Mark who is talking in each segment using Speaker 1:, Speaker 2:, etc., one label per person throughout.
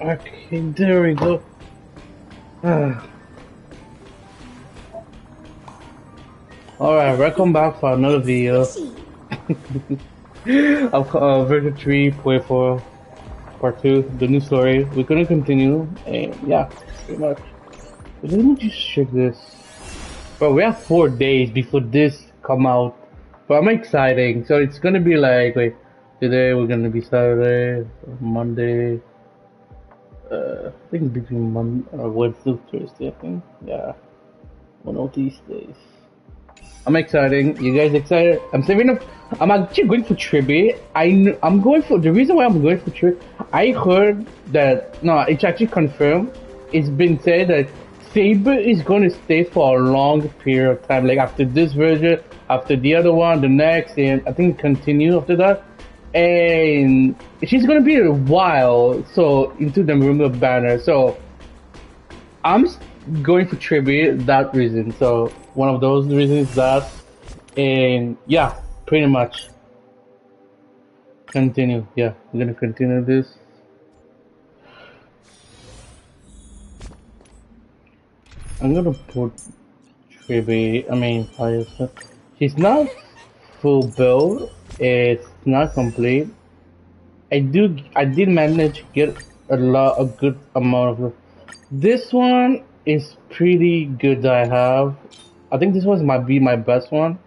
Speaker 1: Okay, there we go. Alright, welcome back for another
Speaker 2: It's
Speaker 1: video
Speaker 2: squishy.
Speaker 1: of version 3.4 part 2, the new story. We're gonna continue, and yeah, pretty much. But let me just check this. Bro, we have 4 days before this come out. But I'm exciting, so it's gonna be like, wait, today we're gonna be Saturday, Monday, I think between Wednesday, Thursday, I think. Yeah, one of these days. I'm excited. You guys excited? I'm saving up. I'm actually going for tribute. I'm going for the reason why I'm going for tribute. I heard that no, it's actually confirmed. It's been said that Saber is going to stay for a long period of time. Like after this version, after the other one, the next, and I think continue after that. And she's going to be a while. So into the Rumor banner. So I'm going for tribute that reason. So one of those reasons is that, and yeah, pretty much continue. Yeah, I'm gonna continue this. I'm gonna put tribute. I mean, she's not full build. It's not complete. I did manage to get a good amount of. This one is pretty good that I have. I think this was might be my best one,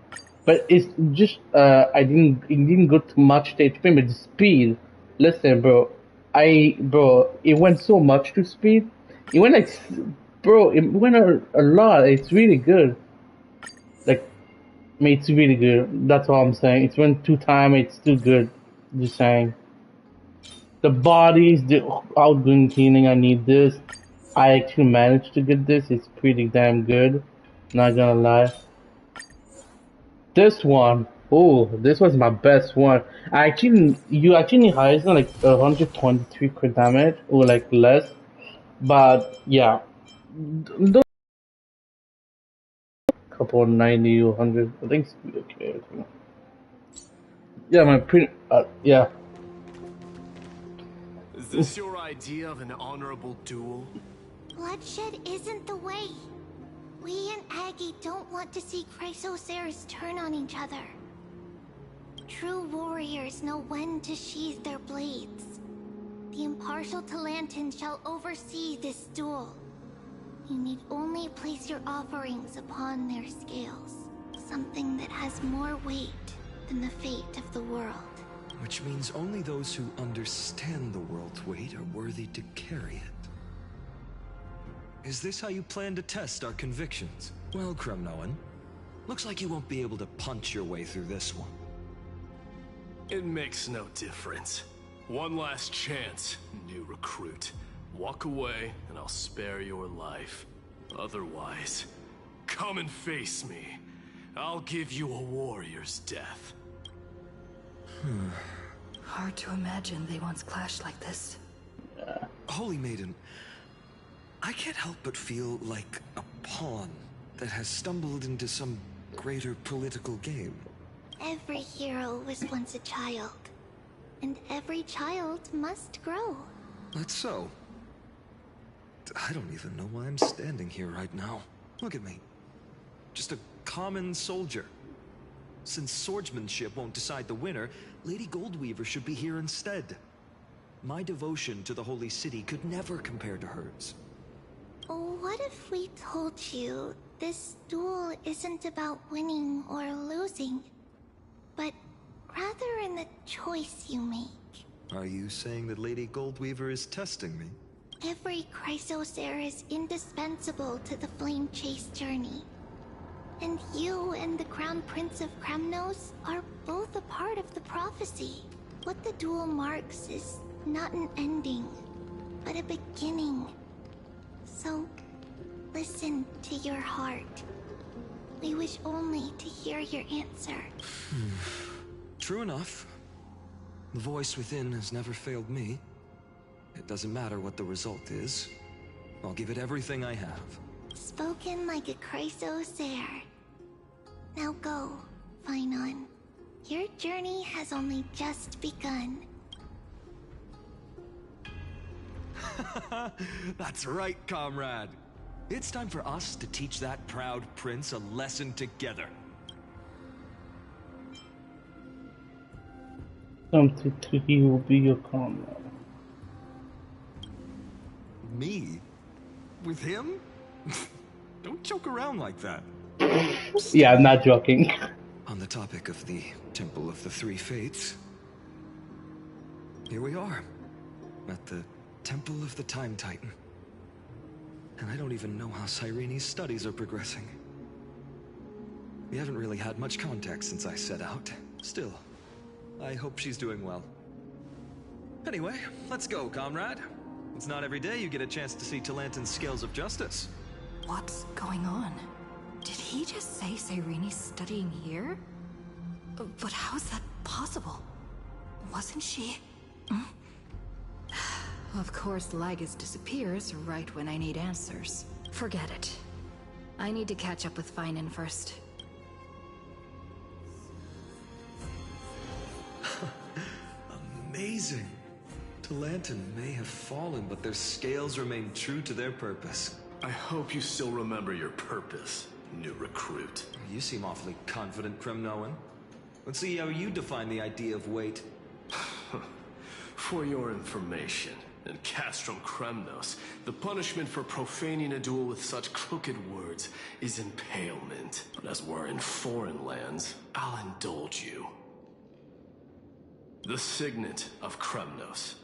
Speaker 1: but it's just it didn't go too much to HP, but the speed. Listen, bro, it went so much to speed. It went like, bro, it went a lot. It's really good. Like, I mean, it's really good. That's all I'm saying. It's went 2 times. It's too good. Just saying. The bodies, the outgoing cleaning, I need this. I actually managed to get this. It's pretty damn good. Not gonna lie. This one, oh, this was my best one. You actually need higher than like 123 crit damage or like less. But yeah, those couple 90 or 100, I think it's okay. I think. Yeah, my pretty, yeah.
Speaker 3: Is this your idea of an honorable duel?
Speaker 2: Bloodshed isn't the way. We and Aggie don't want to see Chrysoceres turn on each other. True warriors know when to sheathe their blades. The impartial Talantan shall oversee this duel. You need only place your offerings upon their scales. Something that has more weight than the fate of the world.
Speaker 4: Which means only those who understand the world's weight are worthy to carry it. Is this how you plan to test our convictions? Well, Kremnoan, looks like you won't be able to punch your way through this one.
Speaker 3: It makes no difference. One last chance, new recruit. Walk away, and I'll spare your life. Otherwise, come and face me. I'll give you a warrior's death.
Speaker 5: Hard to imagine they once clashed like this.
Speaker 4: Holy Maiden, I can't help but feel like a pawn that has stumbled into some greater political game.
Speaker 2: Every hero was once a child. And every child must grow.
Speaker 4: That's so. I don't even know why I'm standing here right now. Look at me. Just a common soldier. Since swordsmanship won't decide the winner, Lady Goldweaver should be here instead. My devotion to the Holy City could never compare to hers.
Speaker 2: What if we told you this duel isn't about winning or losing, but rather in the choice you make?
Speaker 4: Are you saying that Lady Goldweaver is testing me?
Speaker 2: Every Chrysocer is indispensable to the Flame Chase journey. And you and the Crown Prince of Kremnos are both a part of the prophecy. What the duel marks is not an ending, but a beginning. So, listen to your heart. We wish only to hear your answer.
Speaker 4: True enough. The voice within has never failed me. It doesn't matter what the result is. I'll give it everything I have.
Speaker 2: Spoken like a Chrysocer. Now go, Finon. Your journey has only just begun.
Speaker 4: That's right, comrade. It's time for us to teach that proud prince a lesson together.
Speaker 1: Something to he will be your comrade.
Speaker 4: Me? With him? Don't joke around like that.
Speaker 1: Yeah, I'm not joking.
Speaker 4: On the topic of the Temple of the Three Fates, here we are, at the Temple of the Time Titan. And I don't even know how Cyrene's studies are progressing. We haven't really had much contact since I set out. Still, I hope she's doing well. Anyway, let's go, comrade. It's not every day you get a chance to see Talantin's scales of justice.
Speaker 5: What's going on? Did he just say Cyrene's studying here? But how's that possible? Wasn't she? Of course, Lagus disappears right when I need answers. Forget it. I need to catch up with Finan first.
Speaker 4: Amazing. Talantin may have fallen, but their scales remain true to their purpose.
Speaker 3: I hope you still remember your purpose, new recruit.
Speaker 4: You seem awfully confident, Kremnoan. Let's see how you define the idea of weight.
Speaker 3: For your information, in Castrum Kremnos, the punishment for profaning a duel with such crooked words is impalement. But as we're in foreign lands, I'll indulge you. The signet of Kremnos,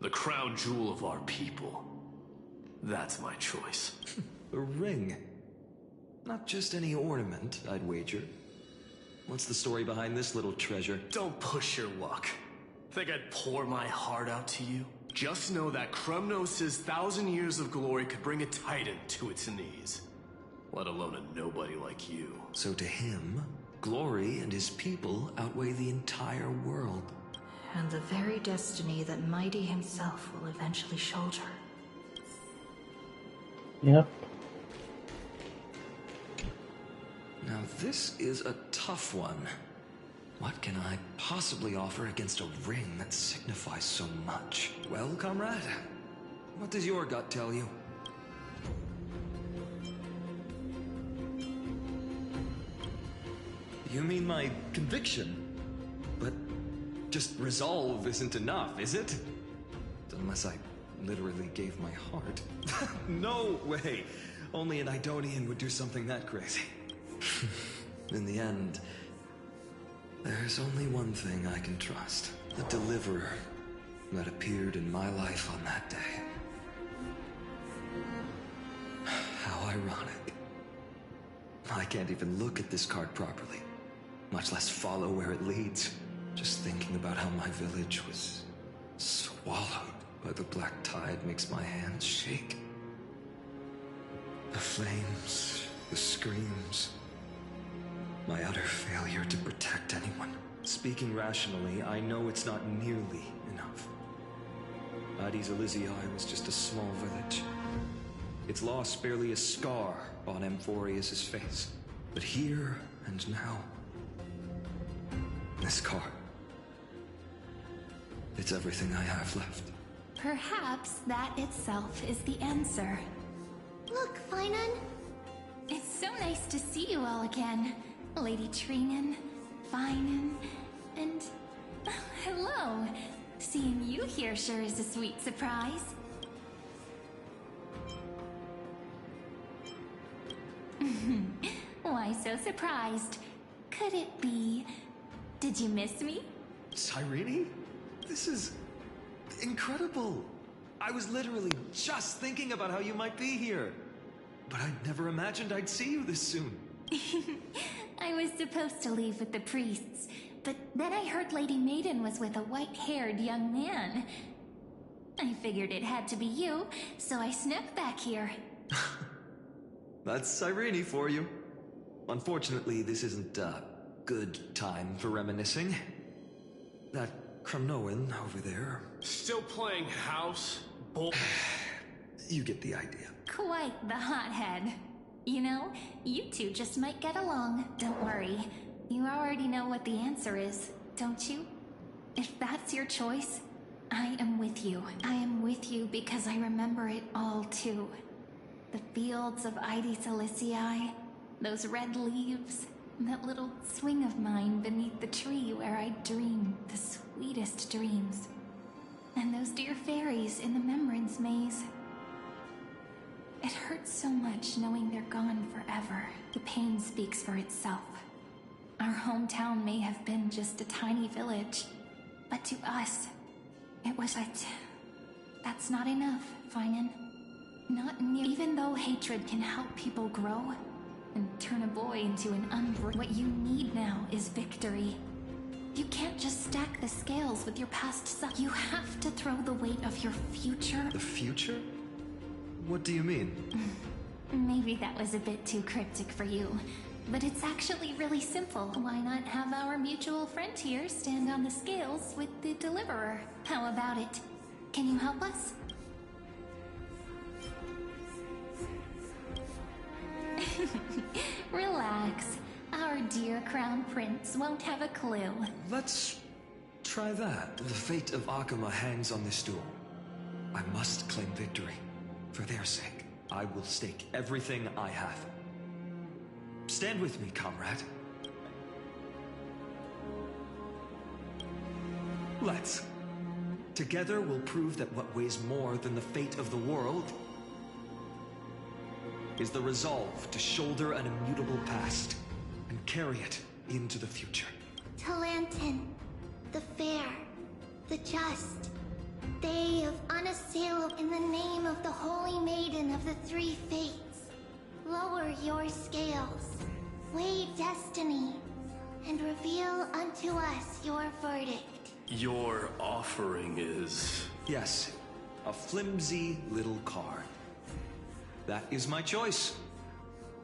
Speaker 3: the crown jewel of our people. That's my choice.
Speaker 4: A ring. Not just any ornament, I'd wager. What's the story behind this little treasure?
Speaker 3: Don't push your luck. Think I'd pour my heart out to you? Just know that Kremnos' 1,000 years of glory could bring a titan to its knees. Let alone a nobody like you.
Speaker 4: So to him, glory and his people outweigh the entire world.
Speaker 5: And the very destiny that Mighty himself will eventually shoulder.
Speaker 1: Yep.
Speaker 4: Now this is a tough one. What can I possibly offer against a ring that signifies so much? Well, comrade, what does your gut tell you? You mean my conviction? But just resolve isn't enough, is it? Unless I literally gave my heart. No way! Only an Idonian would do something that crazy. In the end, there's only one thing I can trust. The deliverer that appeared in my life on that day. How ironic. I can't even look at this card properly, much less follow where it leads. Just thinking about how my village was swallowed by the black tide makes my hands shake. The flames, the screams, my utter failure to protect anyone. Speaking rationally, I know it's not nearly enough. Hades Elysiae was just a small village. Its loss barely a scar on Amphorius' face. But here and now, this card, it's everything I have left.
Speaker 2: Perhaps that itself is the answer. Look, Finan.
Speaker 6: It's so nice to see you all again. Lady Trinan, Finan, and... hello. Seeing you here sure is a sweet surprise. Why so surprised? Could it be... did you miss me?
Speaker 4: Cyrene? This is incredible. I was literally just thinking about how you might be here. But I'd never imagined I'd see you this soon.
Speaker 6: I was supposed to leave with the priests, but then I heard Lady Maiden was with a white-haired young man. I figured it had to be you, so I snuck back here.
Speaker 4: That's Cyrene for you. Unfortunately, this isn't a good time for reminiscing. That Kremnoan over there...
Speaker 3: Still playing house?
Speaker 4: You get the idea.
Speaker 6: Quite the hothead. You know, you two just might get along. Don't worry. You already know what the answer is, don't you? If that's your choice, I am with you. I am with you because I remember it all too. The fields of Ide Silicii, those red leaves, that little swing of mine beneath the tree where I dreamed the sweetest dreams. And those dear fairies in the Memorance Maze. It hurts so much knowing they're gone forever. The pain speaks for itself. Our hometown may have been just a tiny village, but to us, it was that's not enough, Finan. Not near. Even though hatred can help people grow and turn a boy into an what you need now is victory. You can't just stack the scales with your past self. You have to throw the weight of your future.
Speaker 4: The future? What do you mean?
Speaker 6: Maybe that was a bit too cryptic for you, but it's actually really simple. Why not have our mutual friend here stand on the scales with the Deliverer? How about it? Can you help us? Relax. Our dear Crown Prince won't have a clue.
Speaker 4: Let's try that. The fate of Akama hangs on this duel. I must claim victory. For their sake, I will stake everything I have. Stand with me, comrade. Let's. Together we'll prove that what weighs more than the fate of the world is the resolve to shoulder an immutable past and carry it into the future.
Speaker 2: Talantin, the fair, the just, they of unassailable in the name of the Holy Maiden of the Three Fates. Lower your scales, weigh destiny, and reveal unto us your verdict.
Speaker 3: Your offering is...
Speaker 4: Yes, a flimsy little card. That is my choice.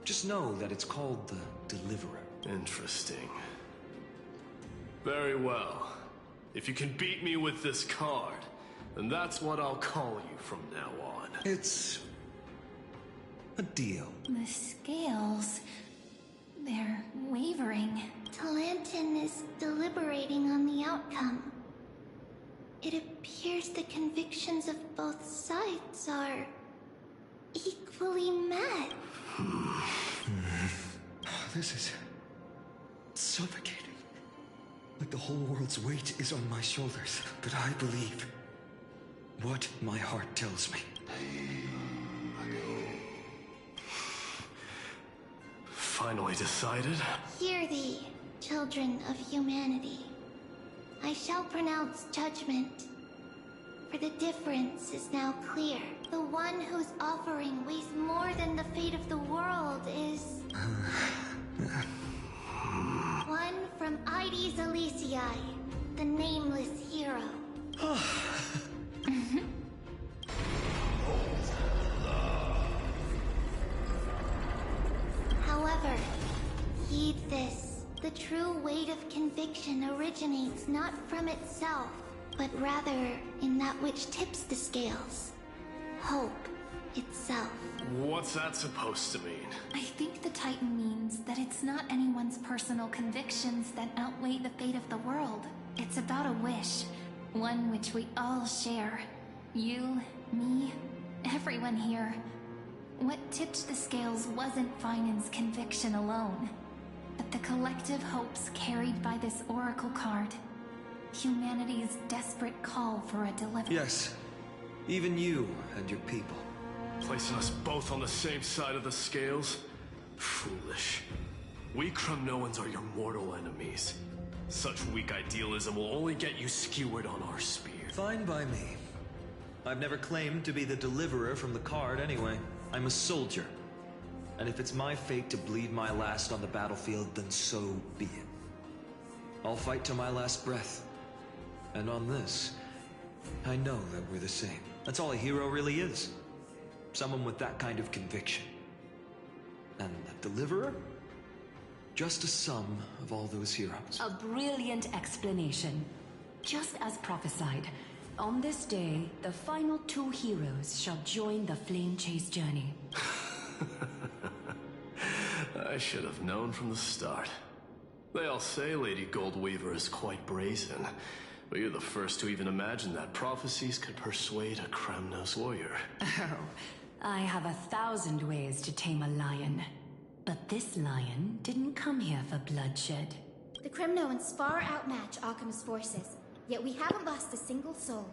Speaker 4: Just know that it's called the Deliverer.
Speaker 3: Interesting. Very well. If you can beat me with this card, then that's what I'll call you from now on.
Speaker 4: It's a deal.
Speaker 6: The scales... they're wavering.
Speaker 2: Talantin is deliberating on the outcome. It appears the convictions of both sides are equally met.
Speaker 4: This is suffocating. Like the whole world's weight is on my shoulders. But I believe what my heart tells me.
Speaker 3: Finally decided?
Speaker 2: Hear thee, children of humanity. I shall pronounce judgment. For the difference is now clear. The one whose offering weighs more than the fate of the world is... one from Ide Silicii, the nameless hero. However, heed this. The true weight of conviction originates not from itself, but rather in that which tips the scales. Hope itself.
Speaker 3: What's that supposed to mean?
Speaker 6: I think the Titan means that it's not anyone's personal convictions that outweigh the fate of the world. It's about a wish, one which we all share. You, me, everyone here. What tipped the scales wasn't Finan's conviction alone, but the collective hopes carried by this oracle card. Humanity's desperate call for a deliverer.
Speaker 4: Yes, even you and your people.
Speaker 3: Placing us both on the same side of the scales? Foolish. We Crumnoans are your mortal enemies. Such weak idealism will only get you skewered on our spear.
Speaker 4: Fine by me. I've never claimed to be the deliverer from the card anyway. I'm a soldier. And if it's my fate to bleed my last on the battlefield, then so be it. I'll fight to my last breath. And on this, I know that we're the same. That's all a hero really is. Someone with that kind of conviction. And the deliverer? Just a sum of all those heroes.
Speaker 7: A brilliant explanation. Just as prophesied, on this day, the final two heroes shall join the Flame Chase journey.
Speaker 3: I should have known from the start. They all say Lady Goldweaver is quite brazen, But you're the first to even imagine that prophecies could persuade a Kremnos warrior.
Speaker 7: Oh, I have 1,000 ways to tame a lion. But this lion didn't come here for bloodshed.
Speaker 2: The Kremnoans far outmatch Occam's forces, yet we haven't lost a single soul.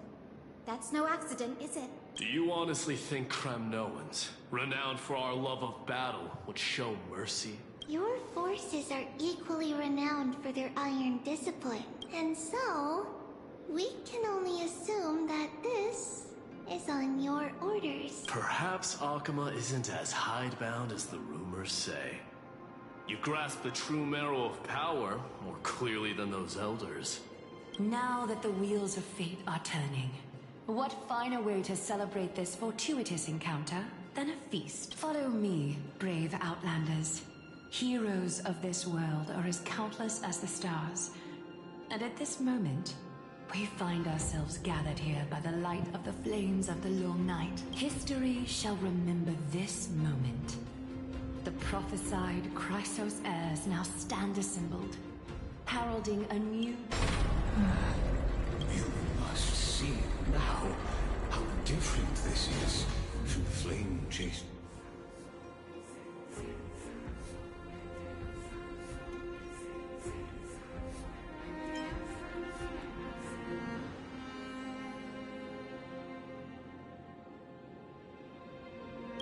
Speaker 2: That's no accident, is it?
Speaker 3: Do you honestly think Kremnoans, renowned for our love of battle, would show mercy?
Speaker 2: Your forces are equally renowned for their iron discipline, and so we can only assume that this is on your orders.
Speaker 3: Perhaps Akama isn't as hidebound as the rumors say. You grasp the true marrow of power more clearly than those elders.
Speaker 7: Now that the wheels of fate are turning, what finer way to celebrate this fortuitous encounter than a feast? Follow me, brave Outlanders. Heroes of this world are as countless as the stars. And at this moment, we find ourselves gathered here by the light of the flames of the long night. History shall remember this moment. The prophesied Chrysos heirs now stand assembled, heralding a new...
Speaker 8: You must see now how different this is from the flame chase.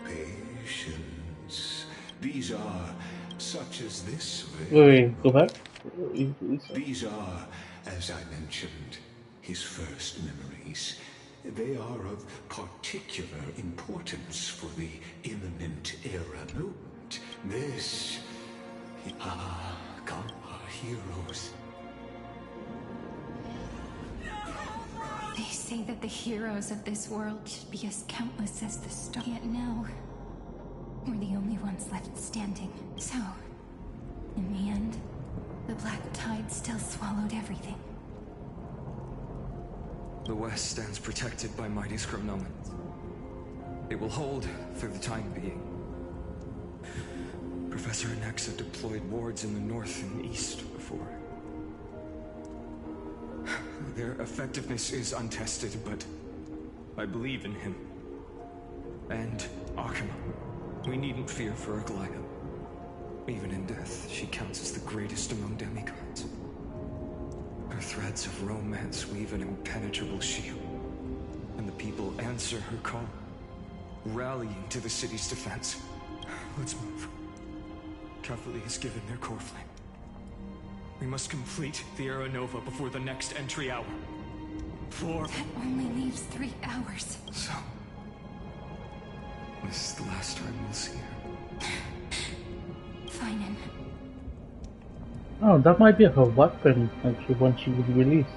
Speaker 8: Patience. These are such as this.
Speaker 1: Wait, go back.
Speaker 8: These are, as I mentioned, his first memories. They are of particular importance for the imminent era movement. This... come, our heroes.
Speaker 6: They say that the heroes of this world should be as countless as the stars. Yet no, we're the only ones left standing. So, in the end, the Black Tide still swallowed everything.
Speaker 4: The West stands protected by mighty Kremnomans. It will hold for the time being. Professor Anexa deployed wards in the north and east before. Their effectiveness is untested, but I believe in him. And Akama. We needn't fear for Aglaya. Even in death, she counts as the greatest among demigods. Her threads of romance weave an impenetrable shield, and the people answer her call, rallying to the city's defense. Let's move. Cavalry has given their core flame. We must complete the Era Nova before the next entry hour.
Speaker 6: That only leaves 3 hours.
Speaker 4: So, this is the last time we'll see her.
Speaker 6: Fine.
Speaker 1: Oh, that might be her weapon, actually, when she was released.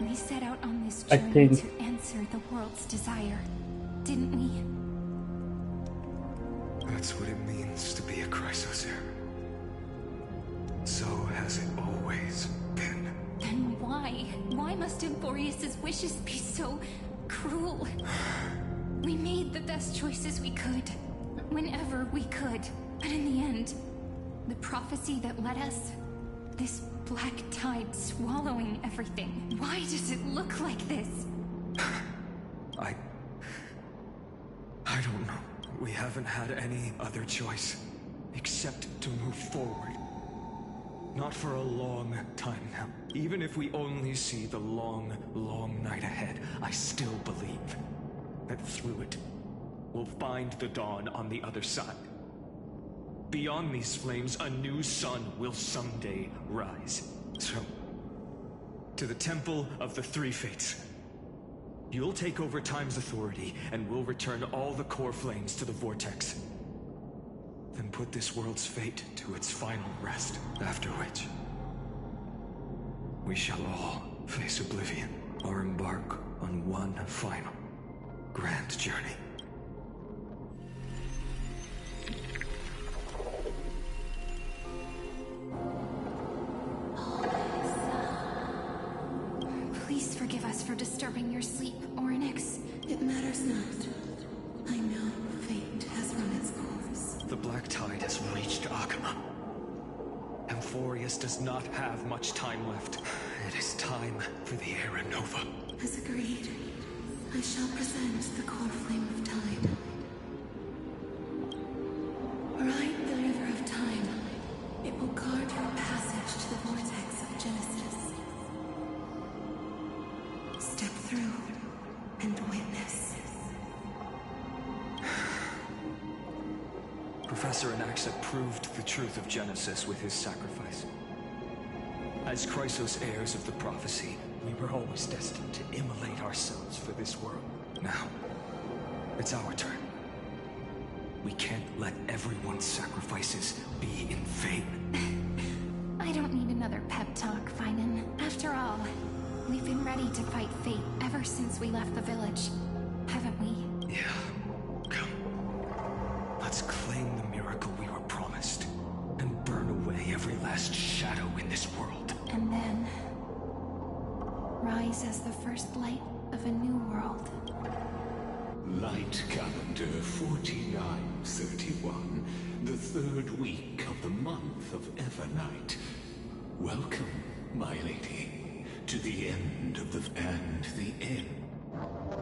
Speaker 6: We set out on this
Speaker 1: I
Speaker 6: journey
Speaker 1: think.
Speaker 6: to answer the world's desire, didn't we?
Speaker 4: That's what it means to be a Chrysos heir. So has it always been.
Speaker 6: Then why? Why must Emborius's wishes be so cruel? We made the best choices we could, whenever we could. But in the end, the prophecy that led us, this black tide swallowing everything. Why does it look like this?
Speaker 4: I don't know. We haven't had any other choice, except to move forward. Not for a long time now. Even if we only see the long, long night ahead, I still believe that through it, we'll find the dawn on the other side. Beyond these flames, a new sun will someday rise. So, to the Temple of the Three Fates. You'll take over Time's authority, and we'll return all the core flames to the Vortex. Then put this world's fate to its final rest, after which we shall all face oblivion, or embark on one final grand journey.
Speaker 6: Please forgive us for disturbing your sleep, Orynyx.
Speaker 5: It matters not. I know fate has run its course.
Speaker 4: The Black Tide has reached Akama. Amphorius does not have much time left. It is time for the Era Nova.
Speaker 7: As agreed, I shall present the core flame of time. Ride the river of time. It will guard your passage to the vortex of Genesis. Step through and witness.
Speaker 4: Professor Anaxa proved the truth of Genesis with his sacrifice. As Chrysos heirs of the prophecy, we were always destined to immolate ourselves for this world. Now, it's our turn. We can't let everyone's sacrifices be in vain.
Speaker 6: I don't need another pep talk, Finan. After all, we've been ready to fight fate ever since we left the village, haven't we?
Speaker 4: Yeah. Come. Let's claim the miracle we were promised, and burn away every last shadow in this world.
Speaker 6: And then rise as the first light of a new world.
Speaker 8: Light calendar 4931, the third week of the month of Evernight. Welcome, my lady, to the end of the end.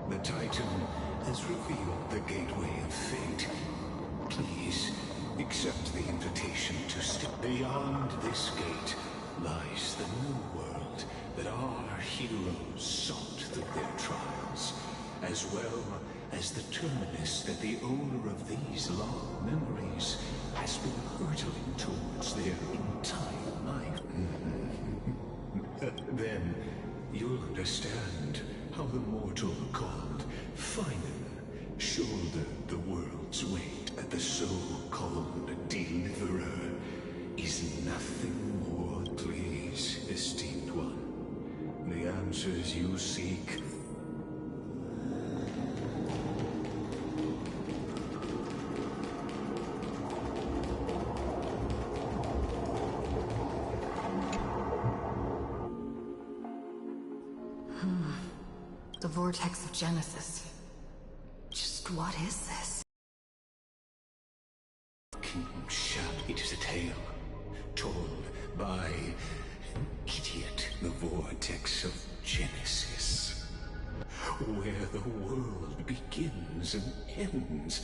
Speaker 8: The Titan has revealed the gateway of fate. Please accept the invitation to step beyond this gate. Lies the new world that our heroes sought through their trials, as well as the terminus that the owner of these long memories has been hurtling towards their entire life. Then you'll understand how the mortal called Finan shouldered the world's weight, that the so-called Deliverer is nothing more. Please, esteemed one, the answers you seek.
Speaker 5: The vortex of Genesis. Just what is this?
Speaker 8: It is a tale told by an idiot. The vortex of Genesis, where the world begins and ends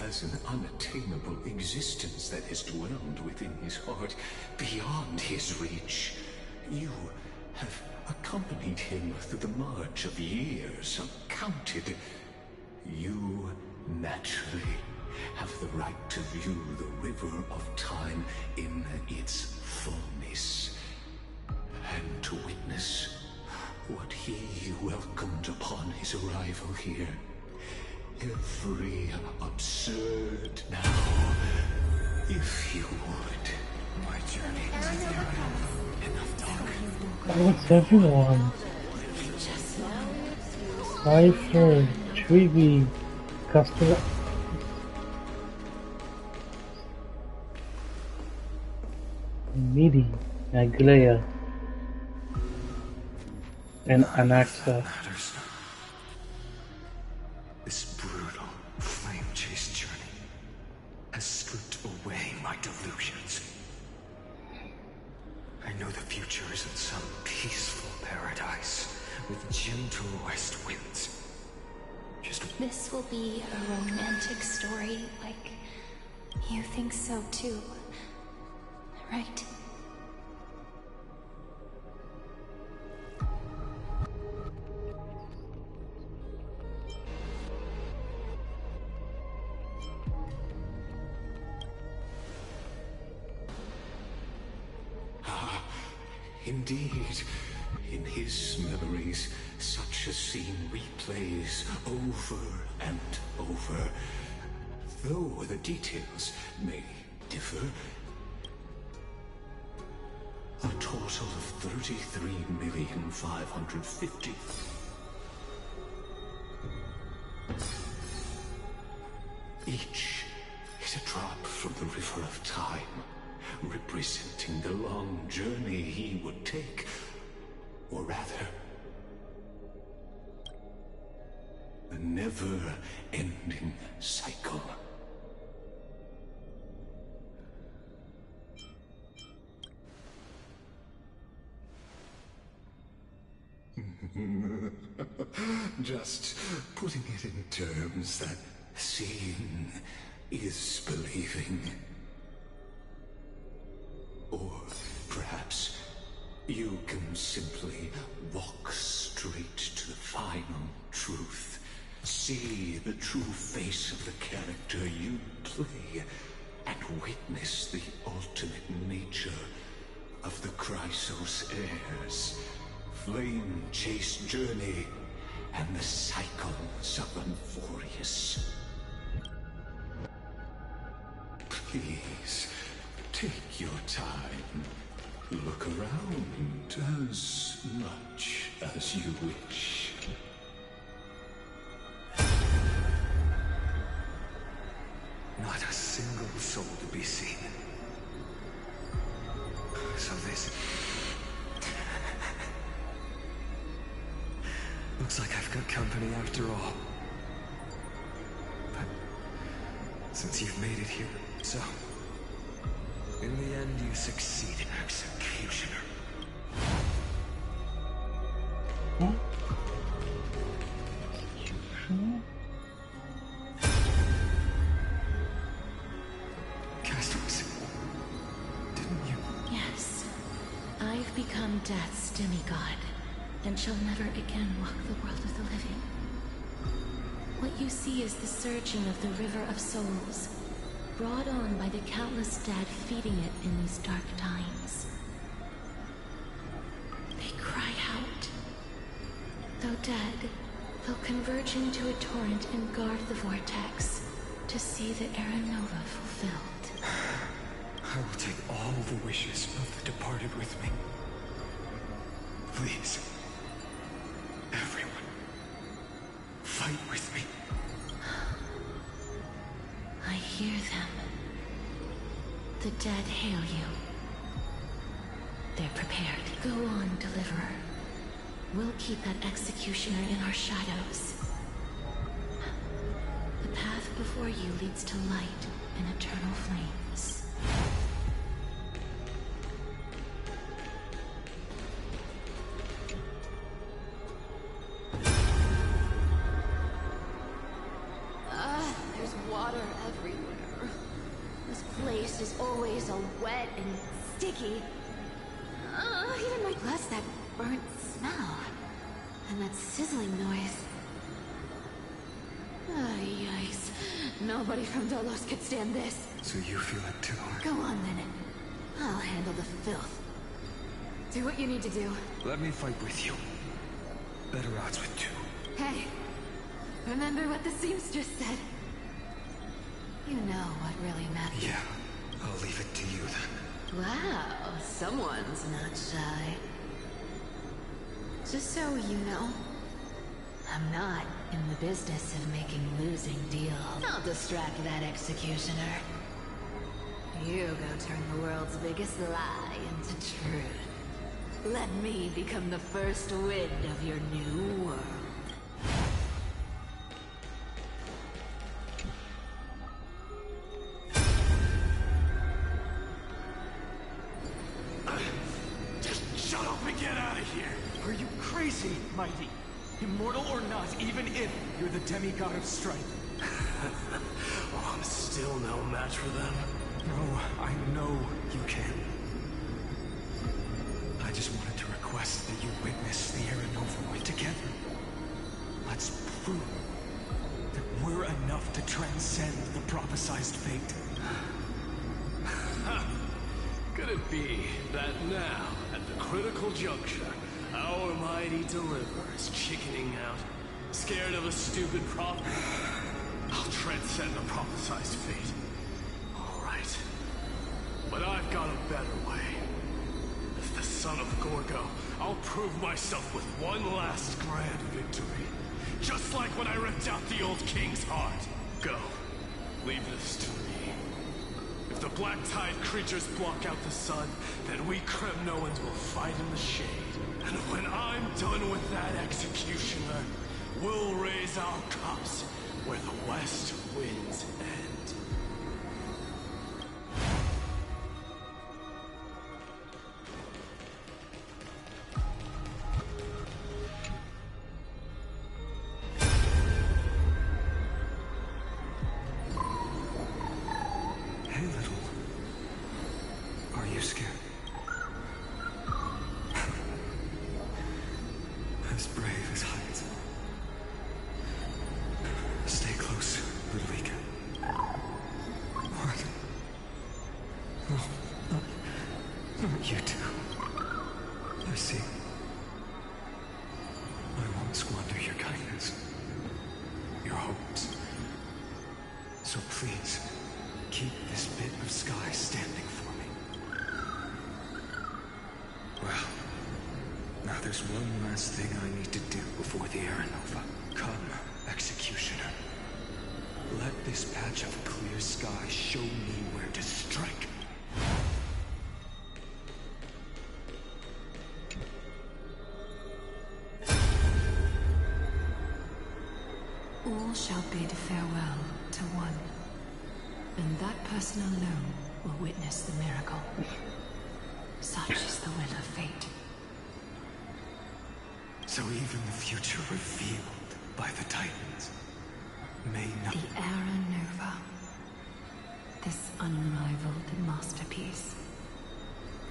Speaker 8: as an unattainable existence that has dwelled within his heart, beyond his reach. You have accompanied him through the march of years uncounted. You naturally have the right to view the river of time in its fullness, and to witness what he welcomed upon his arrival here. Every absurd now, if you would.
Speaker 4: My journey is enough talk.
Speaker 1: What's everyone? Cypher, Trivy, Customer. Midi, Aglaya, and Anaxa.
Speaker 4: This brutal, flame-chased journey has stripped away my delusions. I know the future is in some peaceful paradise with gentle west winds.
Speaker 6: This will be a romantic story, like you think so too, right?
Speaker 8: Indeed, in his memories, such a scene replays over and over. Though the details may differ, a total of 33,550,000. Each is a drop from the river of time, representing the long journey he would take, or rather, the never-ending cycle. Just putting it in terms that seeing is believing. Or perhaps you can simply walk straight to the final truth. See the true face of the character you play, and witness the ultimate nature of the Chrysos heirs. Flame-chased journey, and the cycles of Unforius. Please, take your time. Look around as much as you wish.
Speaker 4: Not a single soul to be seen. So this... looks like I've got company after all. But since you've made it here, so... in the end, you succeeded, Executioner.
Speaker 1: Huh?
Speaker 4: Castos, didn't you?
Speaker 5: Yes. I've become Death's demigod, and shall never again walk the world of the living. What you see is the surging of the River of Souls, brought on by the countless dead feeding it in these dark times. They cry out. Though dead, they'll converge into a torrent and guard the vortex to see the Era Nova fulfilled.
Speaker 4: I will take all the wishes of the departed with me. Please. Everyone. Fight with me.
Speaker 5: I hear them. The dead hail you. They're prepared. Go on, Deliverer. We'll keep that executioner in our shadows. The path before you leads to light and eternal flames.
Speaker 9: There's water everywhere. This place is always all wet and sticky. Even my... plus that burnt smell. And that sizzling noise. Yikes. Nobody from Dolos could stand this.
Speaker 4: So you feel it too?
Speaker 9: Go on, then. I'll handle the filth. Do what you need to do.
Speaker 4: Let me fight with you. Better odds with two.
Speaker 9: Hey, remember what the seamstress said? You know what really matters.
Speaker 4: Yeah, I'll leave it to you then.
Speaker 9: Wow, someone's not shy. Just so you know, I'm not in the business of making losing deals. I'll distract that executioner. You go turn the world's biggest lie into truth. Let me become the first wind of your new world.
Speaker 3: Shut up and get out of here!
Speaker 10: Are you crazy, Mighty? Immortal or not, even if you're the demigod of strength.
Speaker 3: Oh, I'm still no match for them.
Speaker 4: No, I know you can. I just wanted to request that you witness the Era Nova together. Let's prove that we're enough to transcend the prophesized fate.
Speaker 3: Could it be that now, at the critical juncture, our mighty deliverer is chickening out, scared of a stupid prophet? I'll transcend the prophesized fate. All right. But I've got a better way. As the son of Gorgo, I'll prove myself with one last grand victory. Just like when I ripped out the old king's heart. Go. Leave this to me. If the black tide creatures block out the sun, then we Kremnoans will fight in the shade. And when I'm done with that executioner, we'll raise our cups where the west winds end.
Speaker 4: little. Are you scared? As brave as heights. Stay close, Ludwika. What? No, not you two. I see. I won't squander your kindness. Your hopes. So please, keep this bit of sky standing for me. Well, now there's one last thing I need to do before the Aranova. Come, Executioner. Let this patch of clear sky show me where to strike.
Speaker 7: All shall bid farewell to one, and that person alone will witness the miracle. Such is the will of fate.
Speaker 4: So even the future revealed by the Titans may not...
Speaker 7: The Era Nova. This unrivaled masterpiece.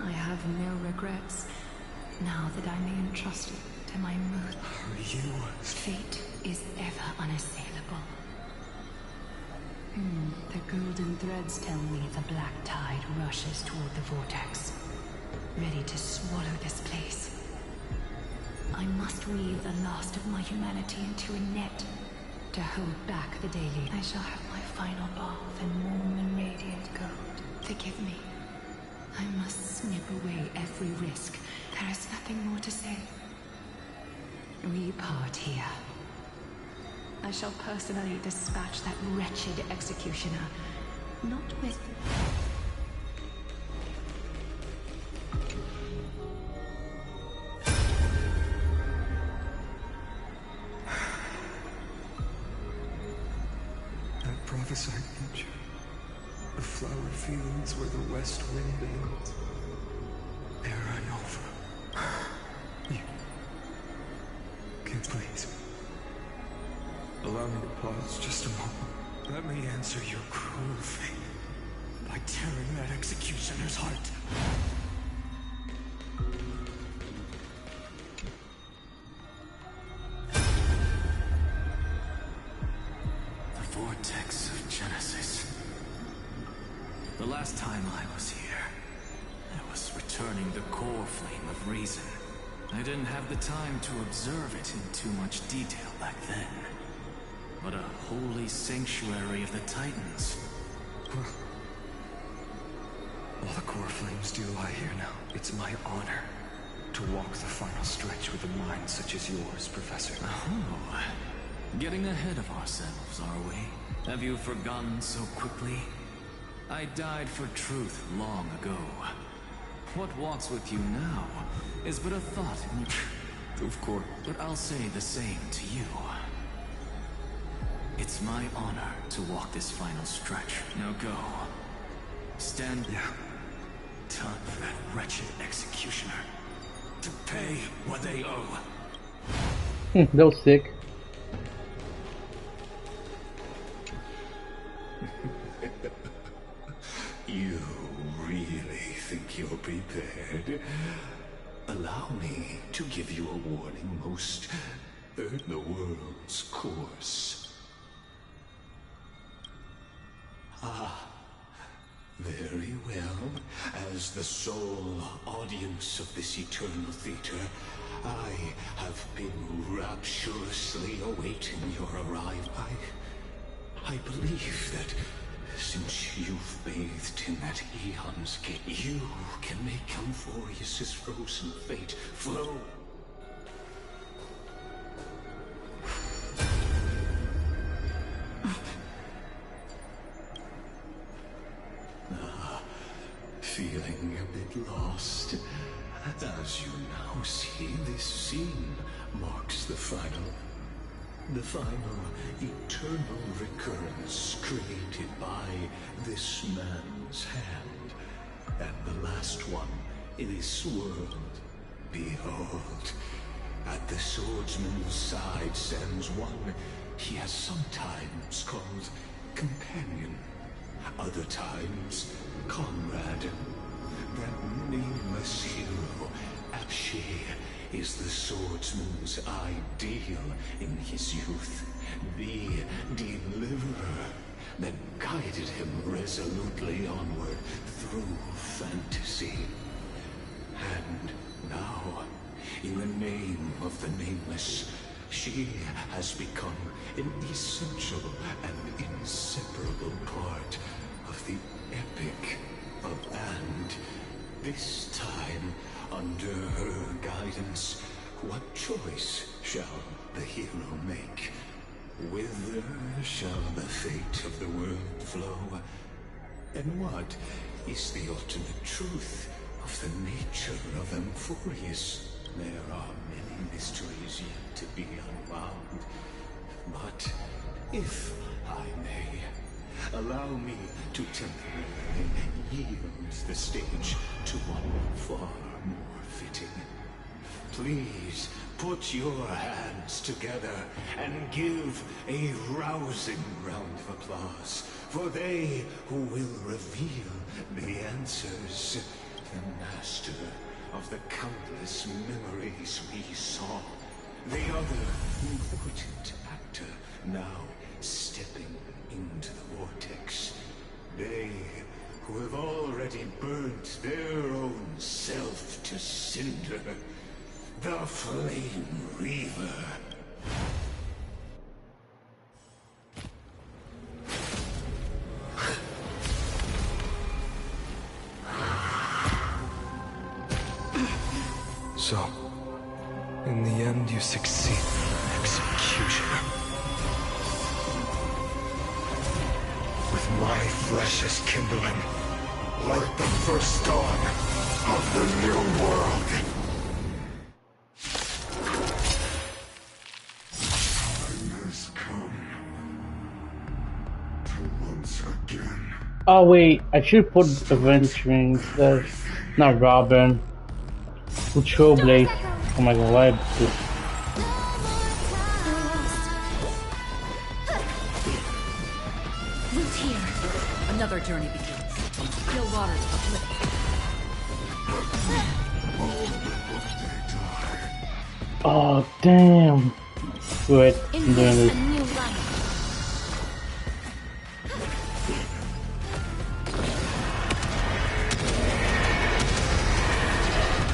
Speaker 7: I have no regrets now that I may entrust it to my mood.
Speaker 4: Are you...
Speaker 7: Fate is ever unassailable. The golden threads tell me the black tide rushes toward the vortex, ready to swallow this place. I must weave the last of my humanity into a net to hold back the daily. I shall have my final bath in warm and radiant gold. Forgive me. I must snip away every risk. There is nothing more to say. We part here. I shall personally dispatch that wretched executioner, not with...
Speaker 4: That prophesied future. The flower fields where the west wind bends. Era Nova. You... Please. Allow me to pause just a moment. Let me answer your cruel fate by tearing that executioner's heart.
Speaker 3: The vortex of Genesis. The last time I was here, I was returning the core flame of reason. I didn't have the time to observe it in too much detail back then. But a holy sanctuary of the Titans.
Speaker 4: Well, all the core flames do lie here now. It's my honor to walk the final stretch with a mind such as yours, Professor.
Speaker 3: Oh, getting ahead of ourselves, are we? Have you forgotten so quickly? I died for truth long ago. What walks with you now is but a thought in your... Of course. But I'll say the same to you. It's my honor to walk this final stretch. Now go. Stand...
Speaker 4: Yeah.
Speaker 3: Time for that wretched executioner to pay what they owe.
Speaker 1: That was sick.
Speaker 8: You really think you're prepared? Allow me to give you a warning, most hurt the world's course. Ah, very well. As the sole audience of this eternal theater, I have been rapturously awaiting your arrival. I believe that since you've bathed in that eon's gate, you can make Amphorius's frozen fate flow. Feeling a bit lost? As you now see, this scene marks the final eternal recurrence created by this man's hand. And the last one in this world. Behold, at the swordsman's side stands one he has sometimes called companion. other times comrade. That nameless hero, Ashi, is the swordsman's ideal in his youth. The deliverer that guided him resolutely onward through fantasy. And now, in the name of the Nameless, she has become an essential and inseparable part of the epic of And. This time, under her guidance, what choice shall the hero make? Whither shall the fate of the world flow? And what is the ultimate truth of the nature of Amphorius? There are many mysteries yet to be unwound. But if I may, allow me to temporarily yield the stage to one far more fitting. Please put your hands together and give a rousing round of applause for they who will reveal the answers. The master of the countless memories we saw. The other important actor now stepping into the vortex. They who have already burnt their own self to cinder. The Flame Reaver.
Speaker 4: So, in the end, you succeed, Executioner. With my flesh as kindling, like the first dawn of the new world. Time has come to once again.
Speaker 1: Oh wait, I should put adventuring instead. Not Robin. Put Showblade. Oh my god, why this?
Speaker 5: Loot here. Another journey begins. Still waters uplift.
Speaker 1: Oh damn. Wait, I'm doing
Speaker 5: Embrace
Speaker 1: this.
Speaker 5: a new life.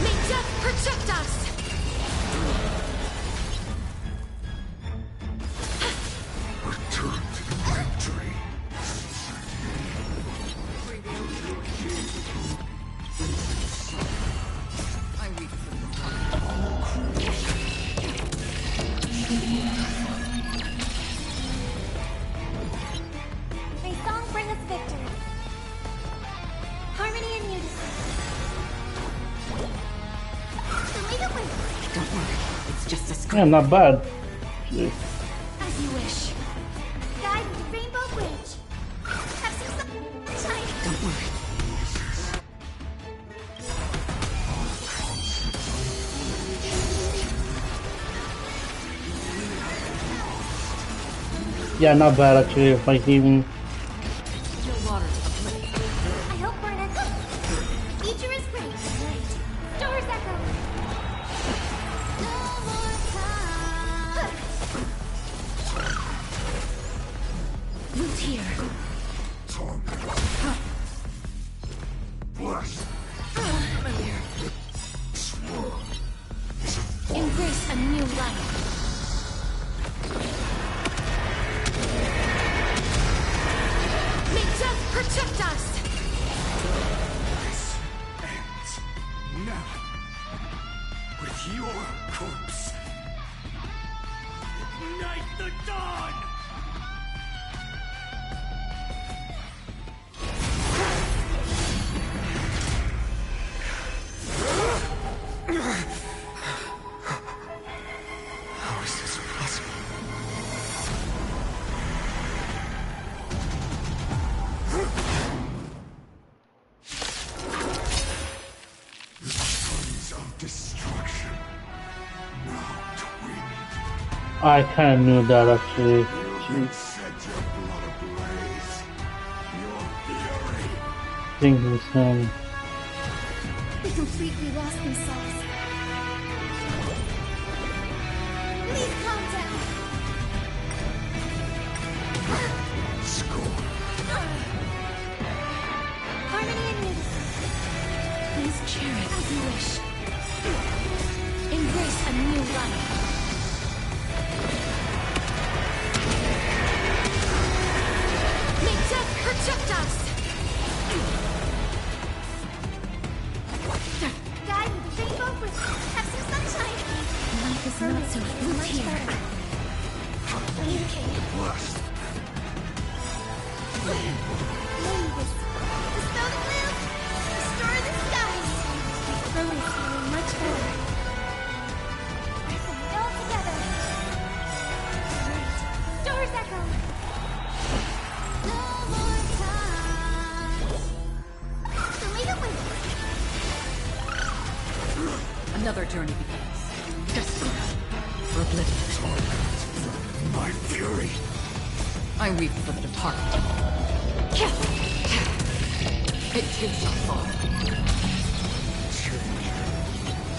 Speaker 5: May death protect us!
Speaker 4: Return to the victory.
Speaker 5: I read from the top.
Speaker 2: May song bring us victory. Harmony and unity. Lead away.
Speaker 5: Don't worry, it's just a
Speaker 1: Yeah,
Speaker 5: screen.
Speaker 1: not bad.
Speaker 5: As you wish.
Speaker 2: Guide the Rainbow Bridge. Have some sunshine.
Speaker 5: Don't worry.
Speaker 1: Yeah, not bad actually. Like even
Speaker 5: Still waters uplift.
Speaker 2: I hope we're in a future is great. Stars echo. No more time.
Speaker 5: Loot here. Familiar. Embrace a new life. May death protect us!
Speaker 4: This ends now with your corpse. Ignite the dawn! How is this possible? The sons of destruction now twin.
Speaker 1: I kinda knew that actually.
Speaker 4: You set your blood ablaze. Your
Speaker 1: I think it was him.
Speaker 2: They completely lost themselves. Please calm down.
Speaker 8: Score.
Speaker 2: Harmony and unity.
Speaker 5: Please cherish as you wish. Embrace a new life. May death protect us!
Speaker 2: Guide with the rainbow with have some sunshine.
Speaker 5: Life is not so fluid here.
Speaker 2: Okay.
Speaker 8: Blast.
Speaker 2: Nimbus. Dispel the gloom. Restore the skies. Rowan is feeling much better. We're pulling it all together. Right. Doors echo. No more time. So make it with
Speaker 7: Another journey begins. Destiny. For oblivion.
Speaker 8: My fury.
Speaker 7: I weep for the departed. It takes us far.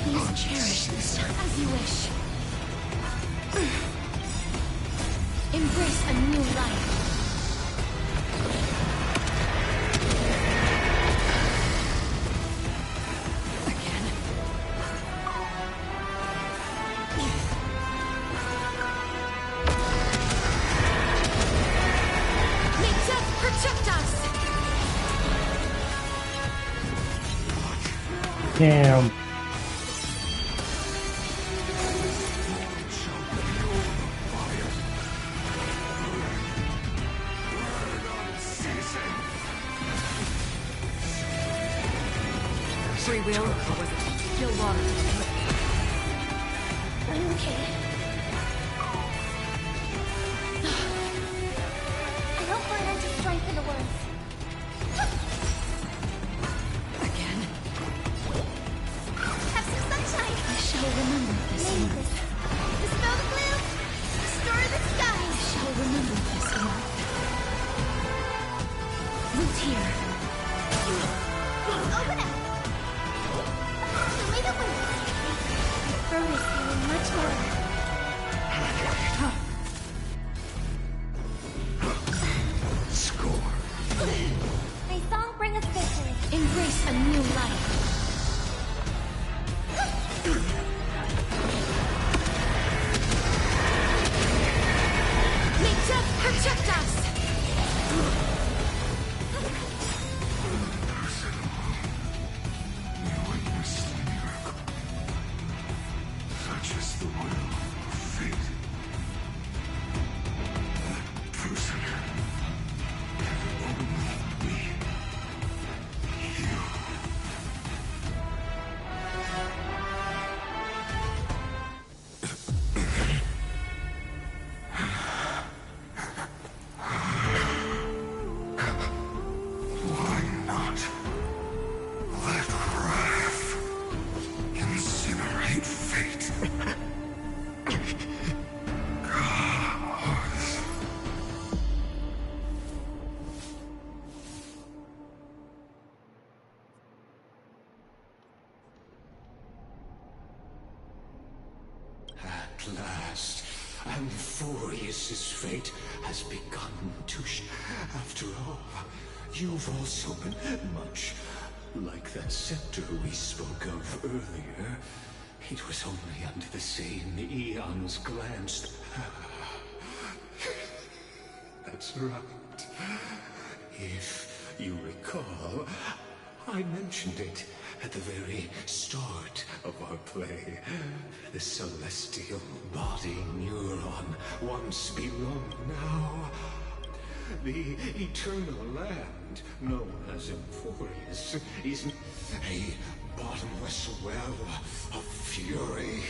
Speaker 5: Please cherish as you wish. Embrace a new life.
Speaker 7: Again.
Speaker 5: May death protect us!
Speaker 1: Damn.
Speaker 7: Free will, or was it still water to the foot?
Speaker 2: I'm okay. I don't find out to strengthen the words.
Speaker 7: Again.
Speaker 2: Have some sunshine.
Speaker 5: I shall remember this
Speaker 2: Name
Speaker 5: one.
Speaker 2: this. Dispel the gloom. Restore the
Speaker 5: I
Speaker 2: skies.
Speaker 5: shall remember this one. Root here.
Speaker 2: Open up. So make it with Rowan is feeling much better.
Speaker 8: Score.
Speaker 2: May song bring us victory.
Speaker 5: Embrace a new life. May death protect us!
Speaker 8: We witnessed a miracle. Such is the will of fate. That person can only be you. Why not let wrath incinerate fate? Gods. At last, Amphorius's fate has begun to After all, you've also been much like that scepter we spoke of earlier. It was only under the same eon's glance. That's right. If you recall, I mentioned it at the very start of our play. The celestial body neuron once belonged now. The eternal land, known as Amphorius, is a bottomless well of fury.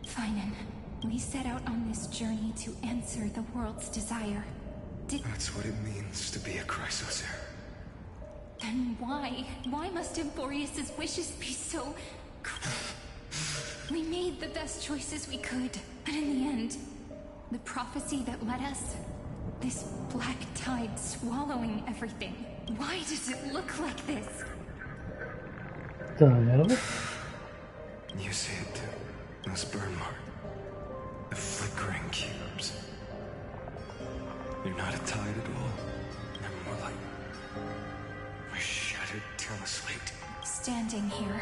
Speaker 6: Finan, we set out on this journey to answer the world's desire.
Speaker 4: That's what it means to be a Chrysosaur.
Speaker 6: Then why? Why must Amphorius's wishes be so... We made the best choices we could, but in the end, the prophecy that led us, this black tide swallowing everything. Why does it look like this?
Speaker 1: Don't know.
Speaker 4: You see it too. This burn mark. The flickering cubes. They're not a tide at all. They're more like a shattered teleslate.
Speaker 6: Standing here,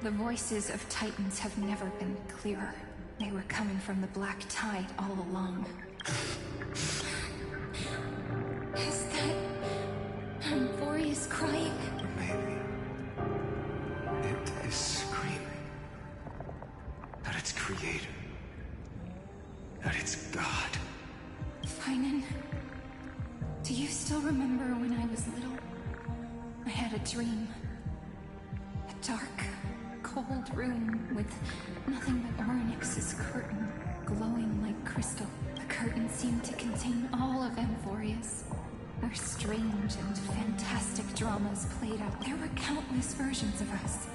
Speaker 6: the voices of Titans have never been clearer. They were coming from the black tide all along. Is that Amphorius crying?
Speaker 4: Maybe. It is screaming. That it's creator. That it's God.
Speaker 6: Finan, do you still remember when I was little? I had a dream. A dark, cold room with nothing but Orynyx's curtain, glowing like crystal. The curtain seemed to contain all of Amphorius. Their strange and fantastic dramas played out. There were countless versions of us,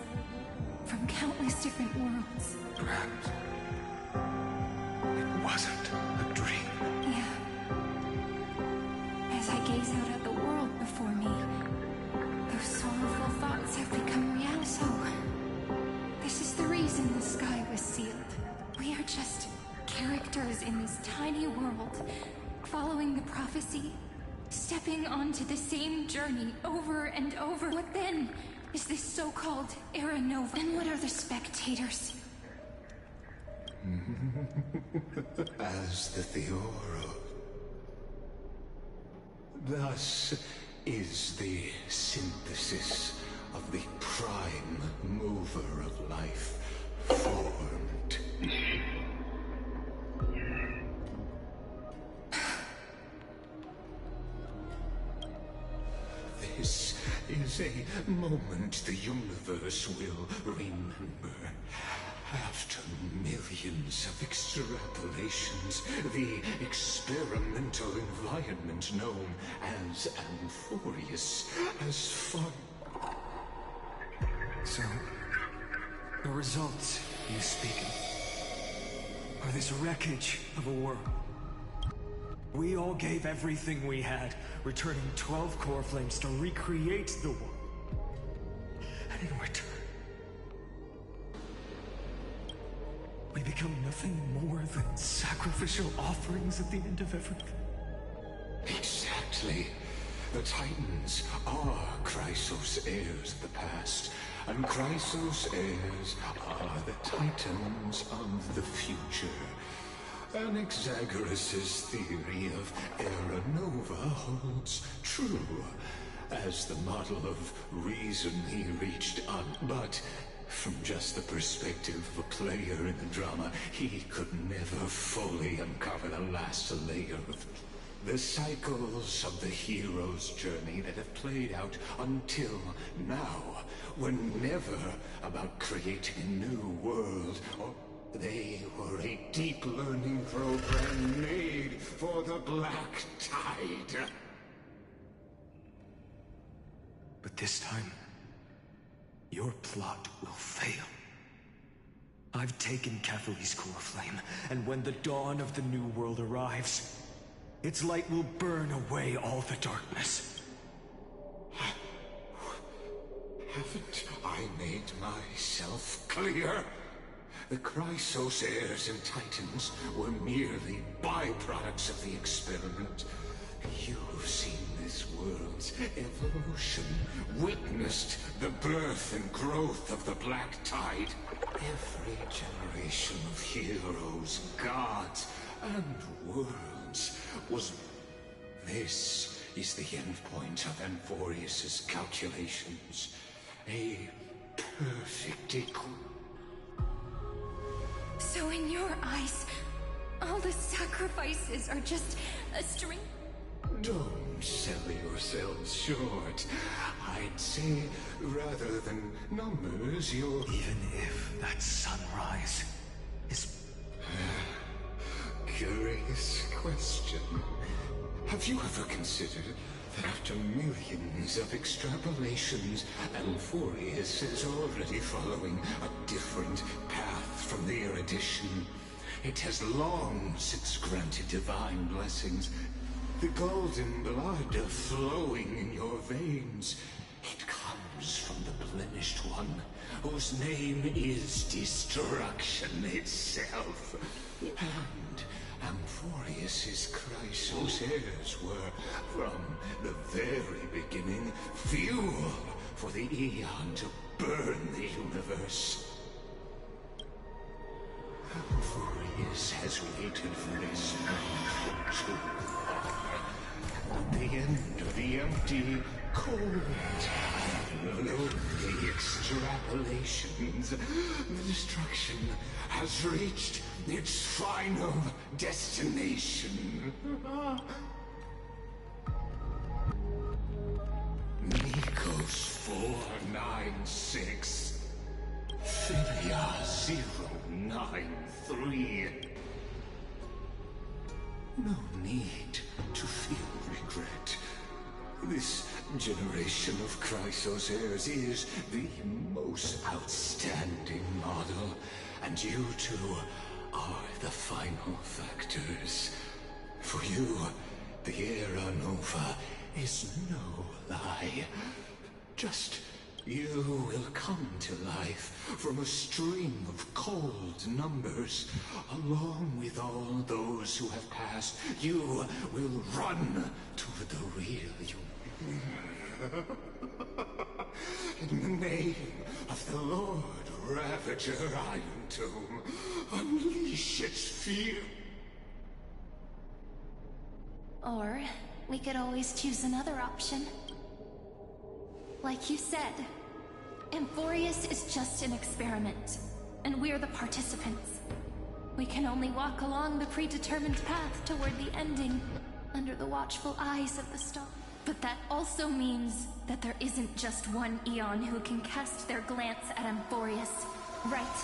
Speaker 6: from countless different worlds.
Speaker 4: Perhaps it wasn't a dream.
Speaker 6: Yeah. As I gaze out at the world before me, those sorrowful thoughts have become reality. So, this is the reason the sky was sealed. We are just characters in this tiny world, following the prophecy, stepping onto the same journey over and over. What then is this so-called Era Nova? And what are the spectators?
Speaker 8: As the Theoro. Thus is the synthesis of the prime mover of life formed. This is a moment the universe will remember. After millions of extrapolations, the experimental environment known as Amphorius has fun.
Speaker 4: So, the results you speak of are this wreckage of a world. We all gave everything we had, returning 12 core flames to recreate the world. And in return, we become nothing more than sacrificial offerings at the end of everything.
Speaker 8: Exactly. The Titans are Chrysos heirs of the past, and Chrysos heirs are the Titans of the future. Anaxagoras' theory of Era Nova holds true, as the model of reason he reached on, but from just the perspective of a player in the drama, he could never fully uncover the last layer of the cycles of the hero's journey that have played out until now were never about creating a new world, or they were a deep learning program made for the Black Tide.
Speaker 4: But this time, your plot will fail. I've taken Catholi's core flame, and when the dawn of the new world arrives, its light will burn away all the darkness.
Speaker 8: Haven't I made myself clear? The Chrysos heirs and Titans were merely byproducts of the experiment. You've seen this world's evolution, witnessed the birth and growth of the Black Tide. Every generation of heroes, gods, and worlds was... This is the endpoint of Amphorius' calculations. A perfect equal.
Speaker 6: So in your eyes, all the sacrifices are just a string?
Speaker 8: Don't sell yourselves short. I'd say, rather than numbers, you're...
Speaker 4: Even if that sunrise is...
Speaker 8: Curious question. Have you ever considered that after millions of extrapolations, Amphorius is already following a different path from the erudition. It has long since granted divine blessings. The golden blood flowing in your veins. It comes from the blemished one, whose name is destruction itself. And Amphorius's Chrysos were, from the very beginning, fuel for the Aeon to burn the universe. Amphorius has waited for this moment for too long. At the end of the empty, cold, lonely extrapolations, the destruction has reached its final destination. Nikos 496. Philia 093. No need to feel regret. This generation of Chrysos heirs is the most outstanding model, and you two are the final factors. For you, the Era Nova is no lie. Just you will come to life from a string of cold numbers. Along with all those who have passed, you will run toward the real you. In the name of the Lord Ravager Iron Tomb, unleash its fear.
Speaker 6: Or we could always choose another option. Like you said, Amphorius is just an experiment, and we're the participants. We can only walk along the predetermined path toward the ending, under the watchful eyes of the star. But that also means that there isn't just one Aeon who can cast their glance at Amphorius, right?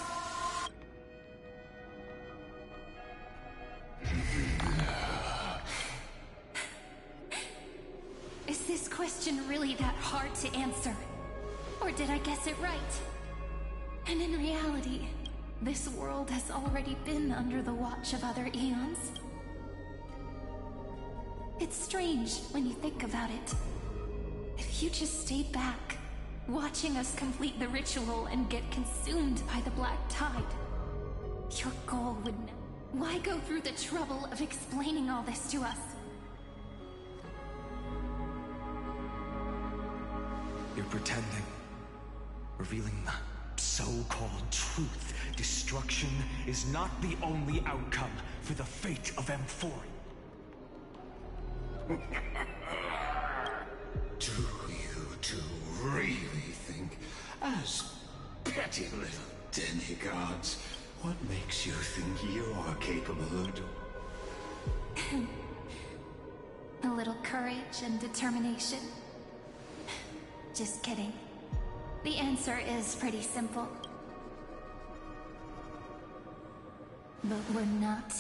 Speaker 6: Is this question really that hard to answer? Or did I guess it right? And in reality, this world has already been under the watch of other Aeons. It's strange when you think about it. If you just stayed back, watching us complete the ritual and get consumed by the black tide, your goal would never... Why go through the trouble of explaining all this to us?
Speaker 4: You're pretending. Revealing the so-called truth. Destruction is not the only outcome for the fate of Amphori.
Speaker 8: Do you two really think, as petty little demigods, what makes you think you're capable of doing?
Speaker 6: A little courage and determination. Just kidding. The answer is pretty simple. But we're not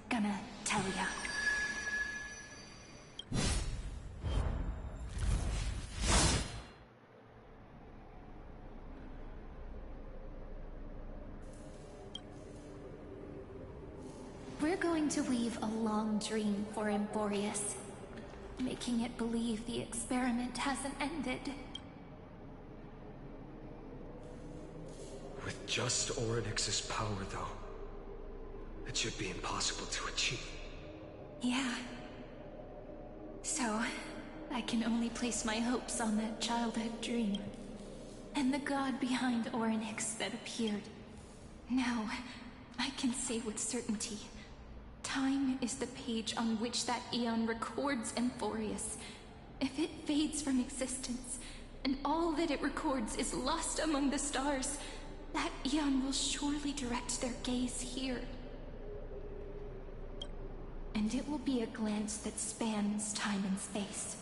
Speaker 6: gonna tell ya. We're going to weave a long dream for Amphorius, making it believe the experiment hasn't ended.
Speaker 4: With just Orynyx's power, though, it should be impossible to achieve.
Speaker 6: Yeah. So, I can only place my hopes on that childhood dream. And the god behind Orynyx that appeared. Now, I can say with certainty, time is the page on which that Aeon records Amphorius. If it fades from existence, and all that it records is lost among the stars, that Aeon will surely direct their gaze here. And it will be a glance that spans time and space,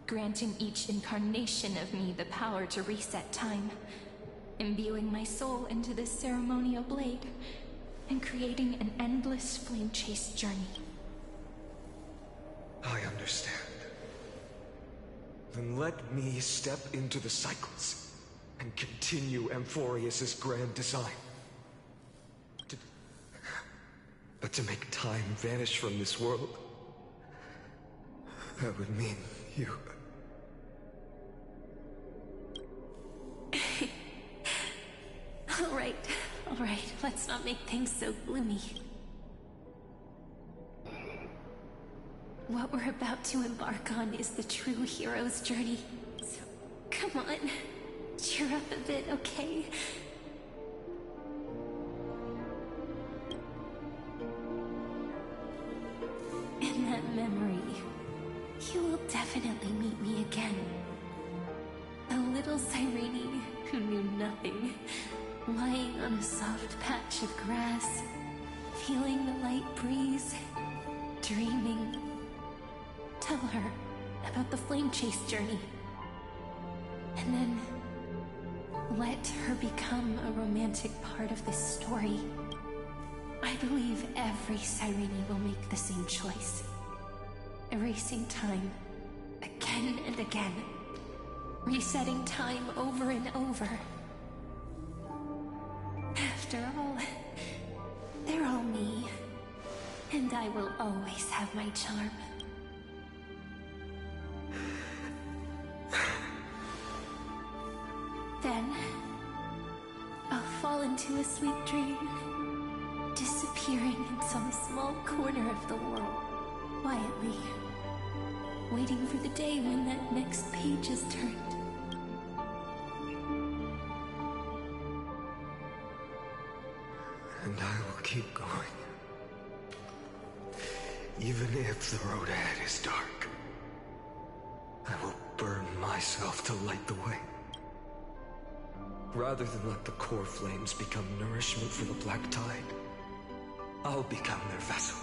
Speaker 6: granting each incarnation of me the power to reset time, imbuing my soul into this ceremonial blade, and creating an endless flame-chased journey.
Speaker 4: I understand. Then let me step into the cycles and continue Amphorius's grand design. But to make time vanish from this world, that would mean you...
Speaker 5: All right, let's not make things so gloomy. What we're about to embark on is the true hero's journey. So, come on, cheer up a bit, okay? In that memory, you will definitely meet me again. The little Cyrene who knew nothing, lying on a soft patch of grass, feeling the light breeze, dreaming. Tell her about the flame chase journey. And then let her become a romantic part of this story. I believe every Cyrene will make the same choice. Erasing time again and again. Resetting time over and over. After all, they're all me. And I will always have my charm. Then, I'll fall into a sweet dream, disappearing in some small corner of the world, quietly, waiting for the day when that next page is turned.
Speaker 4: And I will keep going. Even if the road ahead is dark, I will burn myself to light the way. Rather than let the core flames become nourishment for the Black Tide, I'll become their vessel.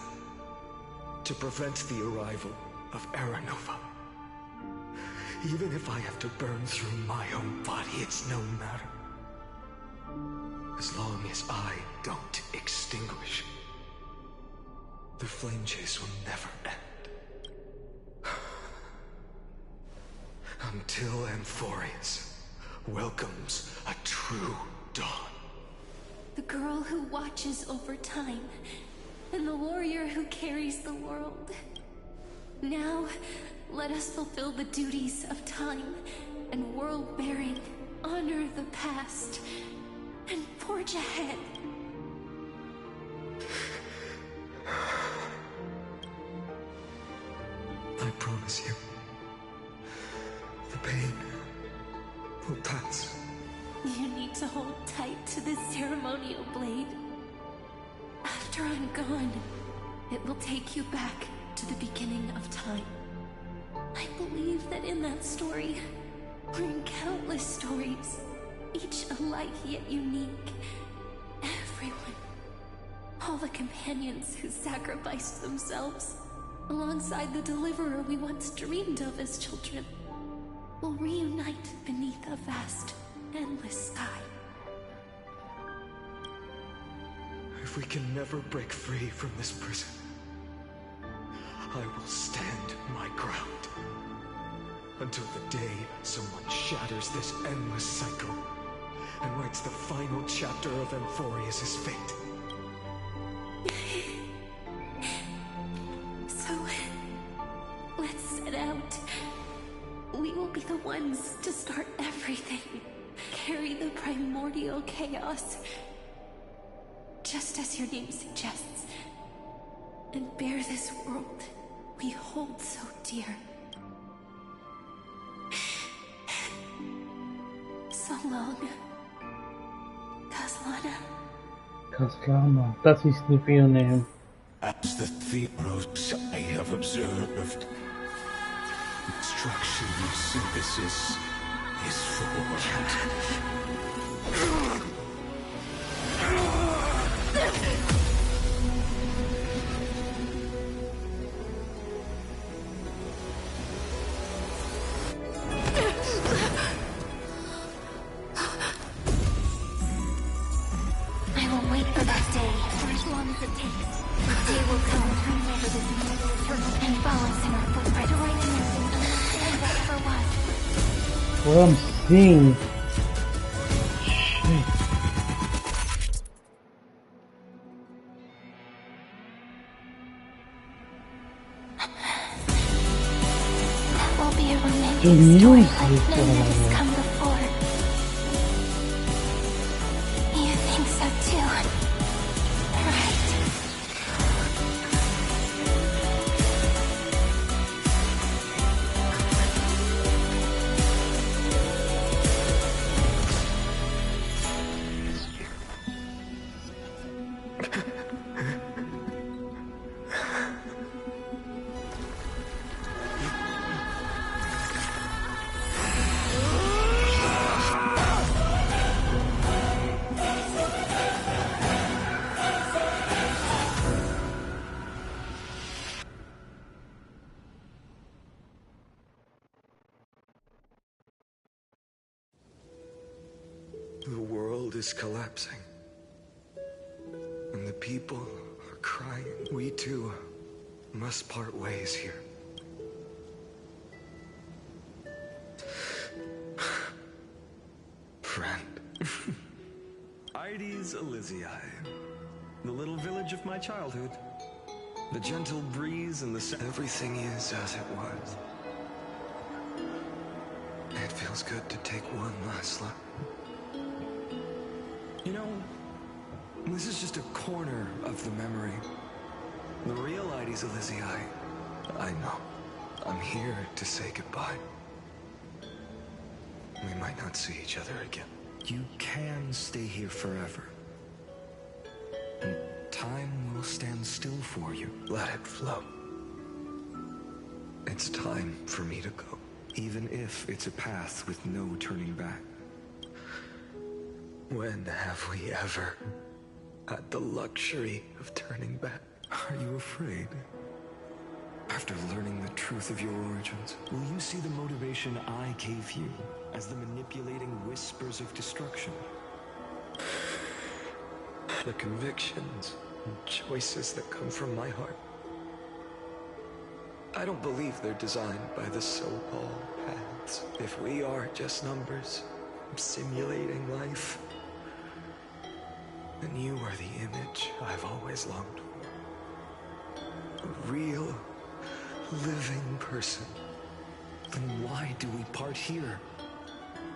Speaker 4: To prevent the arrival of Era Nova. Even if I have to burn through my own body, it's no matter. As long as I don't extinguish, the flame chase will never end. Until Amphorius welcomes a true dawn.
Speaker 5: The girl who watches over time, and the warrior who carries the world. Now, let us fulfill the duties of time and world-bearing, honor the past, and forge ahead.
Speaker 4: I promise you, the pain will pass.
Speaker 5: You need to hold tight to this ceremonial blade. After I'm gone, it will take you back to the beginning of time. I believe that in that story, or in countless stories, each alike yet unique, everyone, all the companions who sacrificed themselves, alongside the deliverer we once dreamed of as children, will reunite beneath a vast, endless sky.
Speaker 4: If we can never break free from this prison, I will stand my ground. Until the day someone shatters this endless cycle and writes the final chapter of Amphorius' fate.
Speaker 5: So, let's set out. We will be the ones to start everything. Carry the primordial chaos, just as your name suggests, and bear this world we hold so dear. So long, Kaslana.
Speaker 1: Kaslana, that's his Snoopy name.
Speaker 8: As the Theros I have observed, instruction and synthesis is forward.
Speaker 2: I will wait for that day, for as long as it takes. The day will come turning over this mortal turtle and following in our footprint to right anything and whatever was.
Speaker 1: What I'm seeing. Shit.
Speaker 2: That will be a romantic
Speaker 1: The
Speaker 2: story
Speaker 1: music,
Speaker 2: like none that has
Speaker 1: oh.
Speaker 2: come before. You think so too, right?
Speaker 4: The world is collapsing. And the people are crying. We too must part ways here. Friend. Ides Elysiae, the little village of my childhood. The gentle breeze and everything is as it was. It feels good to take one last look. You know, this is just a corner of the memory. The real Ides Elysiae. I know. I'm here to say goodbye. We might not see each other again. You can stay here forever. And time will stand still for you. Let it flow. It's time for me to go. Even if it's a path with no turning back. When have we ever had the luxury of turning back? Are you afraid? After learning the truth of your origins, will you see the motivation I gave you as the manipulating whispers of destruction? The convictions and choices that come from my heart. I don't believe they're designed by the so-called paths. If we are just numbers, simulating life, then you are the image I've always longed for. A real, living person. Then why do we part here?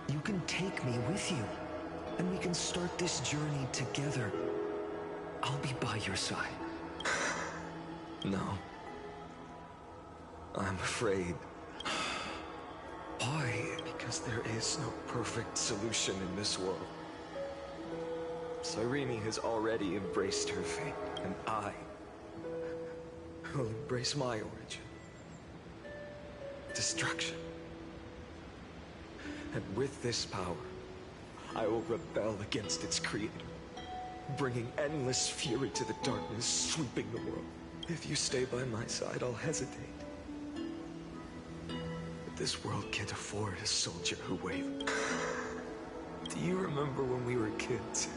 Speaker 4: You can take me with you, and we can start this journey together. I'll be by your side. No. I'm afraid. Why? Because there is no perfect solution in this world. Cyrene has already embraced her fate, and I will embrace my origin. Destruction. And with this power, I will rebel against its creator, bringing endless fury to the darkness, sweeping the world. If you stay by my side, I'll hesitate. But this world can't afford a soldier who wavers. Do you remember when we were kids?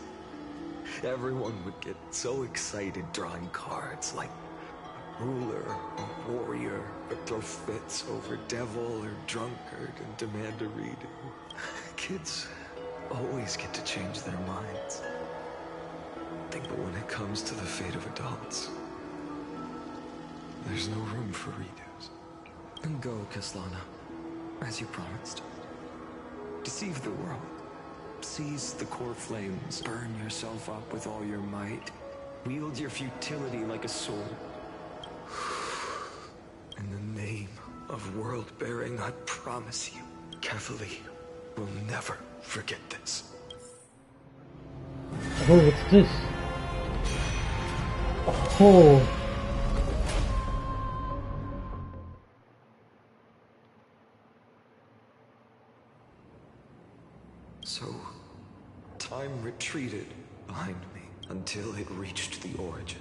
Speaker 4: Everyone would get so excited drawing cards like a ruler, a warrior, but throw fits over devil or drunkard and demand a redo. Kids always get to change their minds. But when it comes to the fate of adults, there's no room for redos. And go, Kaslana, as you promised. Deceive the world. Seize the core flames. Burn yourself up with all your might. Wield your futility like a sword. In the name of world-bearing, I promise you, Kefali will never forget this.
Speaker 1: Oh, what's this? Oh.
Speaker 4: So, time retreated behind me until it reached the origin,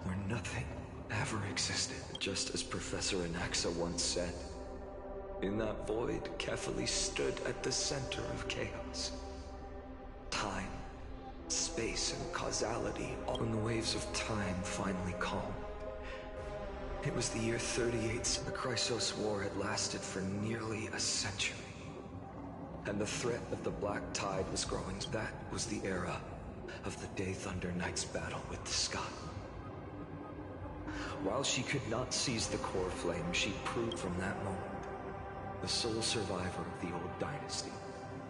Speaker 4: where nothing ever existed, just as Professor Anaxa once said. In that void, Kefali stood at the center of chaos. Time, space, and causality, all when the waves of time finally calmed. It was the year 38, the Chrysos War had lasted for nearly a century. And the threat of the Black Tide was growing. That was the era of the Day Thunder Knight's battle with the sky. While she could not seize the core flame, she proved from that moment the sole survivor of the old dynasty,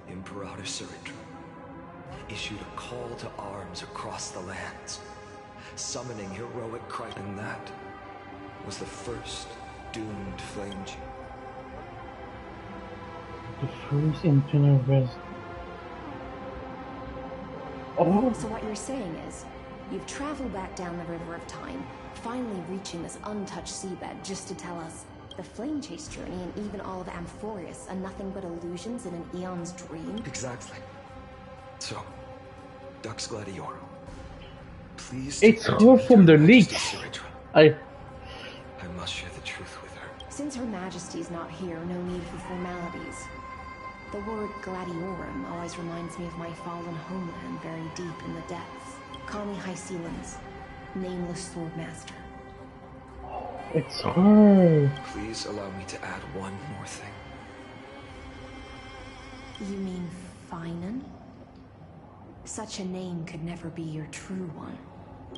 Speaker 4: Imperator Saridra, issued a call to arms across the lands, summoning heroic Christ, and that was the first doomed flame chief.
Speaker 1: The first infinite rest. Oh,
Speaker 11: So what you're saying is, you've traveled back down the River of Time, finally reaching this untouched seabed just to tell us the Flame Chase journey and even all of Amphorius are nothing but illusions in an eon's dream?
Speaker 4: Exactly. So, Dux Gladiora, please.
Speaker 1: it's her from the leak. I
Speaker 4: must share the truth with her.
Speaker 11: Since Her Majesty's not here, no need for formalities. The word Gladiorum always reminds me of my fallen homeland buried deep in the depths. Call me High Sealands, nameless swordmaster.
Speaker 1: it's her.
Speaker 4: Please allow me to add one more thing.
Speaker 11: You mean Finan? Such a name could never be your true one.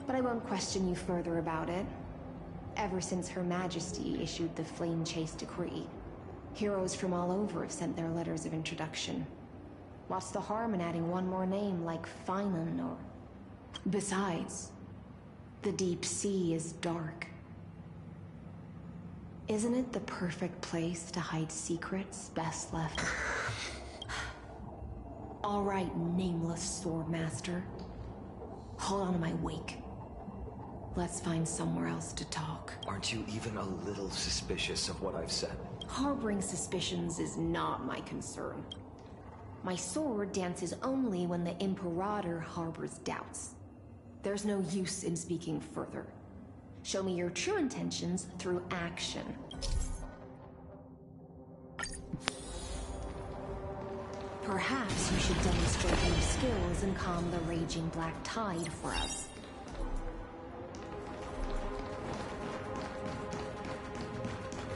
Speaker 11: But I won't question you further about it. Ever since Her Majesty issued the Flame Chase Decree, heroes from all over have sent their letters of introduction. What's the harm in adding one more name like Finan or... Besides, the deep sea is dark. Isn't it the perfect place to hide secrets best left? All right, nameless swordmaster. Hold on to my wake. Let's find somewhere else to talk.
Speaker 4: Aren't you even a little suspicious of what I've said?
Speaker 11: Harboring suspicions is not my concern. My sword dances only when the Imperator harbors doubts. There's no use in speaking further. Show me your true intentions through action. Perhaps you should demonstrate your skills and calm the raging black tide for us.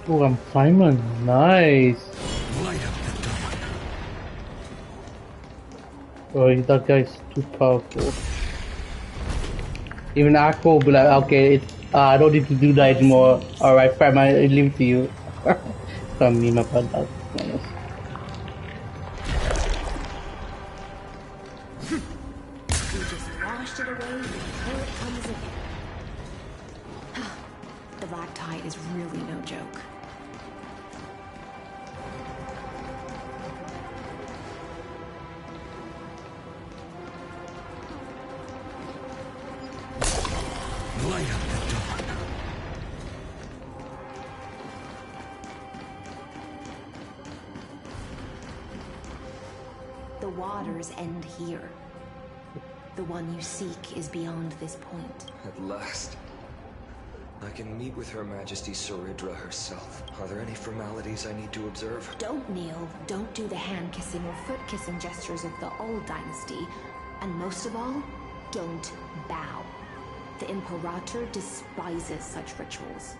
Speaker 1: Oh, I'm Simon. Nice.
Speaker 4: Light up the dawn.
Speaker 1: Oh, that guy's too powerful. Even Aqua will be like, okay, I don't need to do that anymore. Alright, fine, I leave it to you. Some meme about that. Honest.
Speaker 11: You just washed it away before it comes again. The black tide is really no joke.
Speaker 4: Light up the dawn.
Speaker 11: The waters end here. The one you seek is beyond this point.
Speaker 4: At last. I can meet with Her Majesty Saridra herself. Are there any formalities I need to observe?
Speaker 11: Don't kneel, don't do the hand-kissing or foot-kissing gestures of the old dynasty, and most of all, don't bow. The Imperator despises such rituals,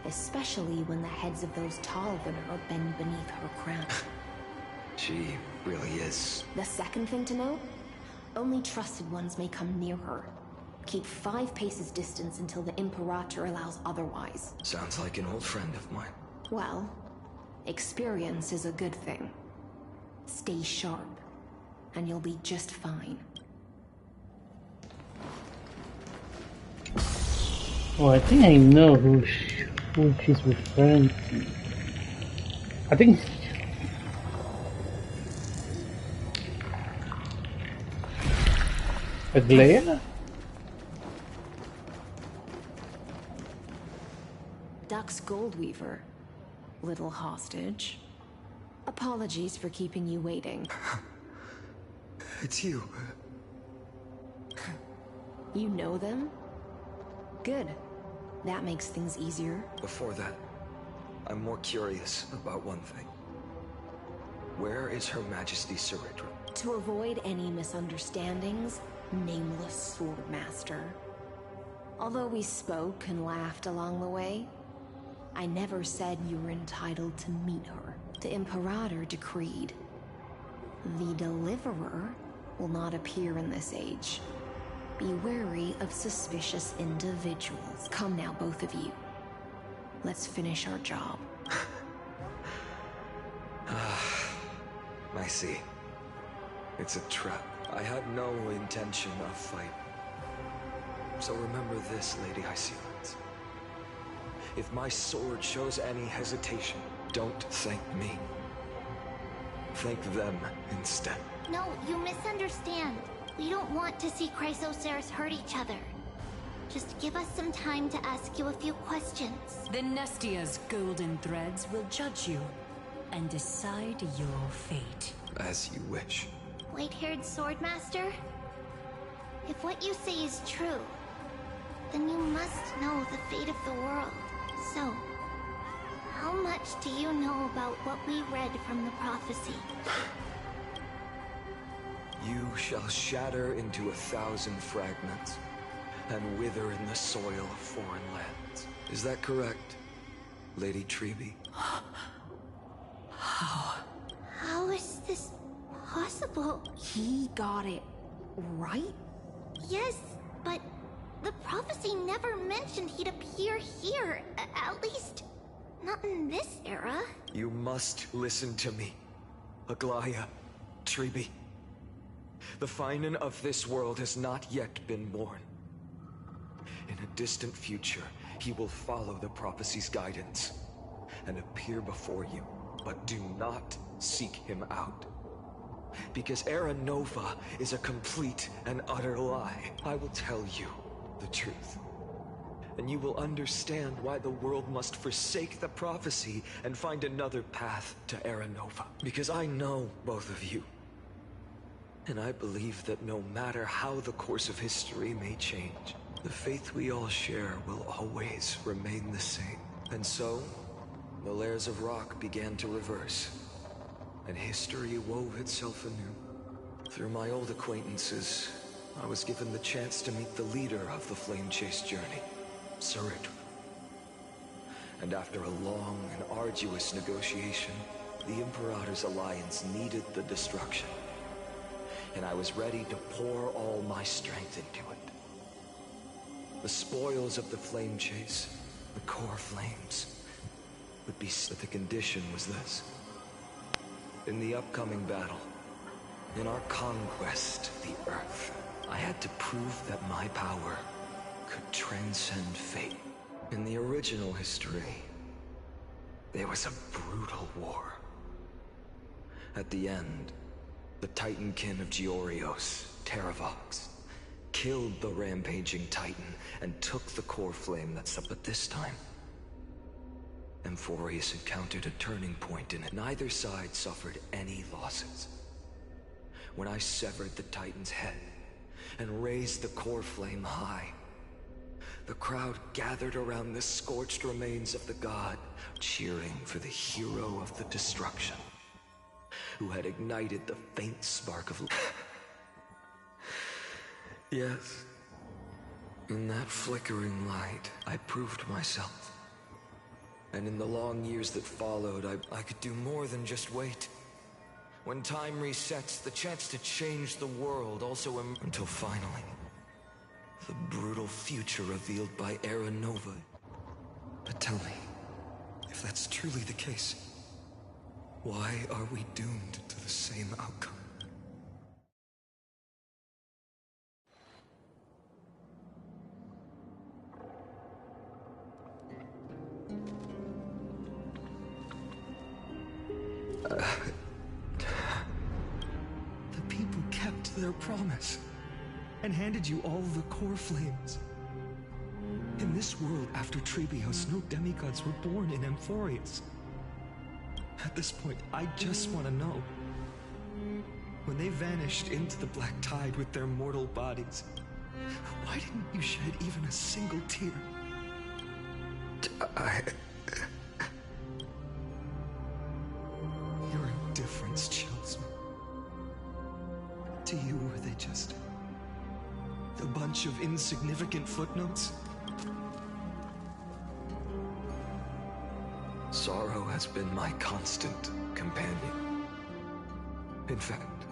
Speaker 11: especially when the heads of those taller than her bend beneath her crown.
Speaker 4: She really is.
Speaker 11: The second thing to note, only trusted ones may come near her. Keep 5 paces distance until the Imperator allows otherwise.
Speaker 4: Sounds like an old friend of mine.
Speaker 11: Well, experience is a good thing. Stay sharp, and you'll be just fine.
Speaker 1: Oh, I think I know who she's referring to. I think... Aglaia?
Speaker 11: Dux Goldweaver, little hostage. Apologies for keeping you waiting.
Speaker 4: It's you.
Speaker 11: You know them? Good. That makes things easier.
Speaker 4: Before that, I'm more curious about one thing. Where is Her Majesty Saridra?
Speaker 11: To avoid any misunderstandings, nameless swordmaster. Although we spoke and laughed along the way, I never said you were entitled to meet her. The Imperator decreed. The Deliverer will not appear in this age. Be wary of suspicious individuals. Come now, both of you. Let's finish our job.
Speaker 4: I see. It's a trap. I had no intention of fight. So remember this, Lady Hyacinth. If my sword shows any hesitation, don't thank me. Thank them instead.
Speaker 2: No, you misunderstand. We don't want to see Chrysoceres hurt each other. Just give us some time to ask you a few questions.
Speaker 7: Then Nestia's golden threads will judge you and decide your fate.
Speaker 4: As you wish.
Speaker 2: White-haired swordmaster? If what you say is true, then you must know the fate of the world. So, how much do you know about what we read from the prophecy?
Speaker 4: You shall shatter into 1,000 fragments and wither in the soil of foreign lands. Is that correct, Lady Treby?
Speaker 2: How is this possible?
Speaker 11: He got it right?
Speaker 2: Yes, but the prophecy never mentioned he'd appear here. At least, not in this era.
Speaker 4: You must listen to me, Aglaya, Treby. The Finan of this world has not yet been born. In a distant future, he will follow the prophecy's guidance and appear before you, but do not seek him out. Because Era Nova is a complete and utter lie. I will tell you the truth, and you will understand why the world must forsake the prophecy and find another path to Era Nova. Because I know both of you, and I believe that no matter how the course of history may change, the faith we all share will always remain the same. And so, the layers of rock began to reverse, and history wove itself anew. Through my old acquaintances, I was given the chance to meet the leader of the Flame Chase journey, Sarit. And after a long and arduous negotiation, the Imperator's alliance needed the destruction, and I was ready to pour all my strength into it. The spoils of the Flame Chase, the core flames, would be, but the condition was this. In the upcoming battle, in our conquest, the Earth, I had to prove that my power could transcend fate. In the original history, there was a brutal war. At the end, the Titankin of Georios, Terravox, killed the rampaging Titan and took the core flame that's up. But this time, Amphorius encountered a turning point in it. Neither side suffered any losses. When I severed the Titan's head and raised the core flame high, the crowd gathered around the scorched remains of the god, cheering for the hero of the destruction, who had ignited the faint spark of life. Yes, in that flickering light, I proved myself. And in the long years that followed, I could do more than just wait. When time resets, the chance to change the world also until finally, the brutal future revealed by Era Nova. But tell me, if that's truly the case, why are we doomed to the same outcome? The people kept their promise and handed you all the core flames. In this world after Trebios, no demigods were born in Amphorius. At this point, I just want to know. When they vanished into the black tide with their mortal bodies, why didn't you shed even a single tear? Your indifference chills me. To you, were they just a bunch of insignificant footnotes? Sorrow has been my constant companion. In fact,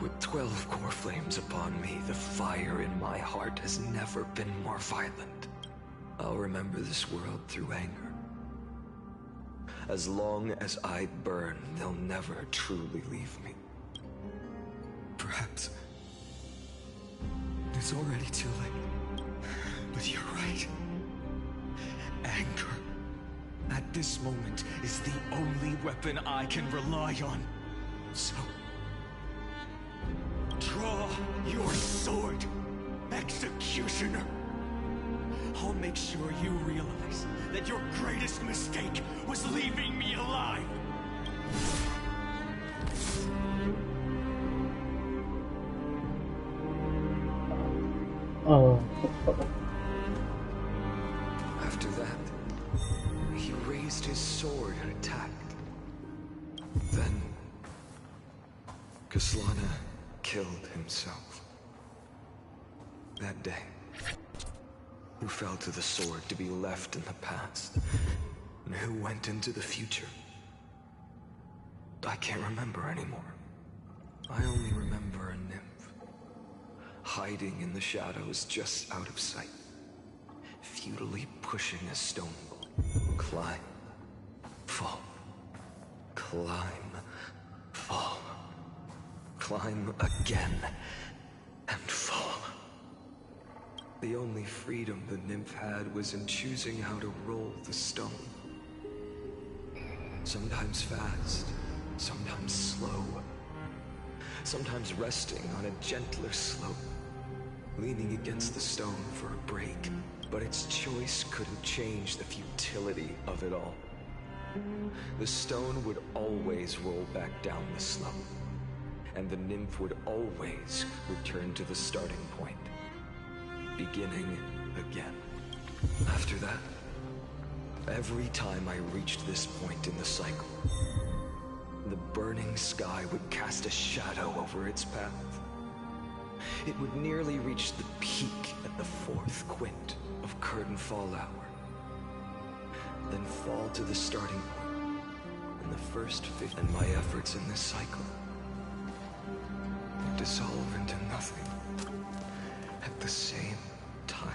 Speaker 4: With 12 core flames upon me, the fire in my heart has never been more violent. I'll remember this world through anger. As long as I burn, they'll never truly leave me. Perhaps it's already too late. But you're right. Anger, at this moment, is the only weapon I can rely on. So, draw your sword, Executioner. I'll make sure you realize that your greatest mistake was leaving me alive.
Speaker 1: Oh.
Speaker 4: After that, he raised his sword and attacked. Then, Kaslana killed himself. That day, who fell to the sword to be left in the past, and who went into the future? I can't remember anymore. I only remember a nymph, hiding in the shadows just out of sight, futilely pushing a stone ball. Climb, fall, climb, fall, climb again, and fall. The only freedom the nymph had was in choosing how to roll the stone. Sometimes fast, sometimes slow. Sometimes resting on a gentler slope, leaning against the stone for a break. But its choice couldn't change the futility of it all. The stone would always roll back down the slope, and the nymph would always return to the starting point, beginning again. After that, every time I reached this point in the cycle, the burning sky would cast a shadow over its path. It would nearly reach the peak at the 4th quint of curtain fall hour, then fall to the starting point in the first 5th, and my efforts in this cycle would dissolve into nothing at the same time.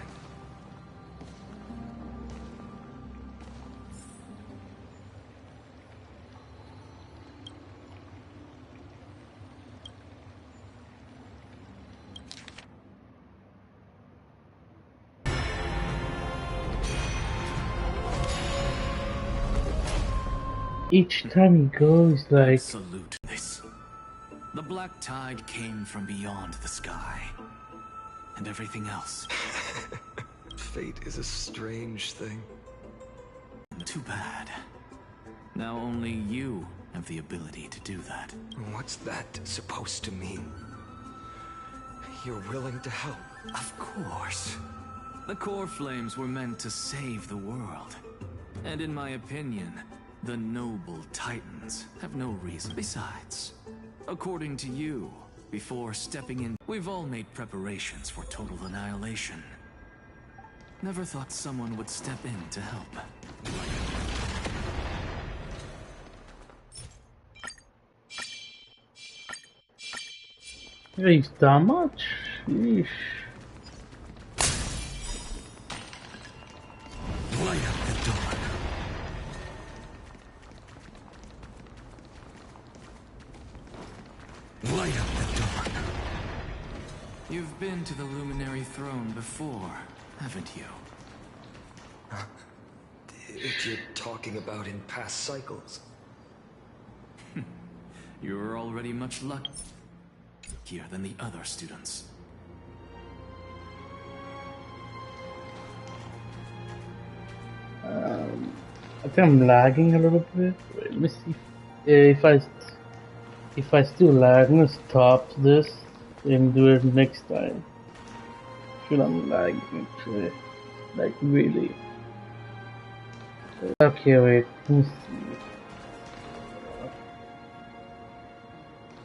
Speaker 1: Each time he goes, like...
Speaker 3: Salute this. The black tide came from beyond the sky. And everything else.
Speaker 4: Fate is a strange thing.
Speaker 3: Too bad. Now only you have the ability to do that.
Speaker 4: What's that supposed to mean? You're willing to help?
Speaker 3: Of course. The core flames were meant to save the world. And in my opinion, the noble titans have no reason. Besides, according to you, before stepping in, we've all made preparations for total annihilation. Never thought someone would step in to help.
Speaker 1: He's that much? Sheesh.
Speaker 3: Light up the dark. Light up the dark. You've been to the Luminary Throne before, haven't you?
Speaker 4: If you're talking about in past cycles.
Speaker 3: You're already much luckier than the other students.
Speaker 1: I think I'm lagging a little bit. Wait, let me see if I still lag. I'm gonna stop this and do it next time. Feel I'm lagging actually, like really. Okay, wait. Let me see.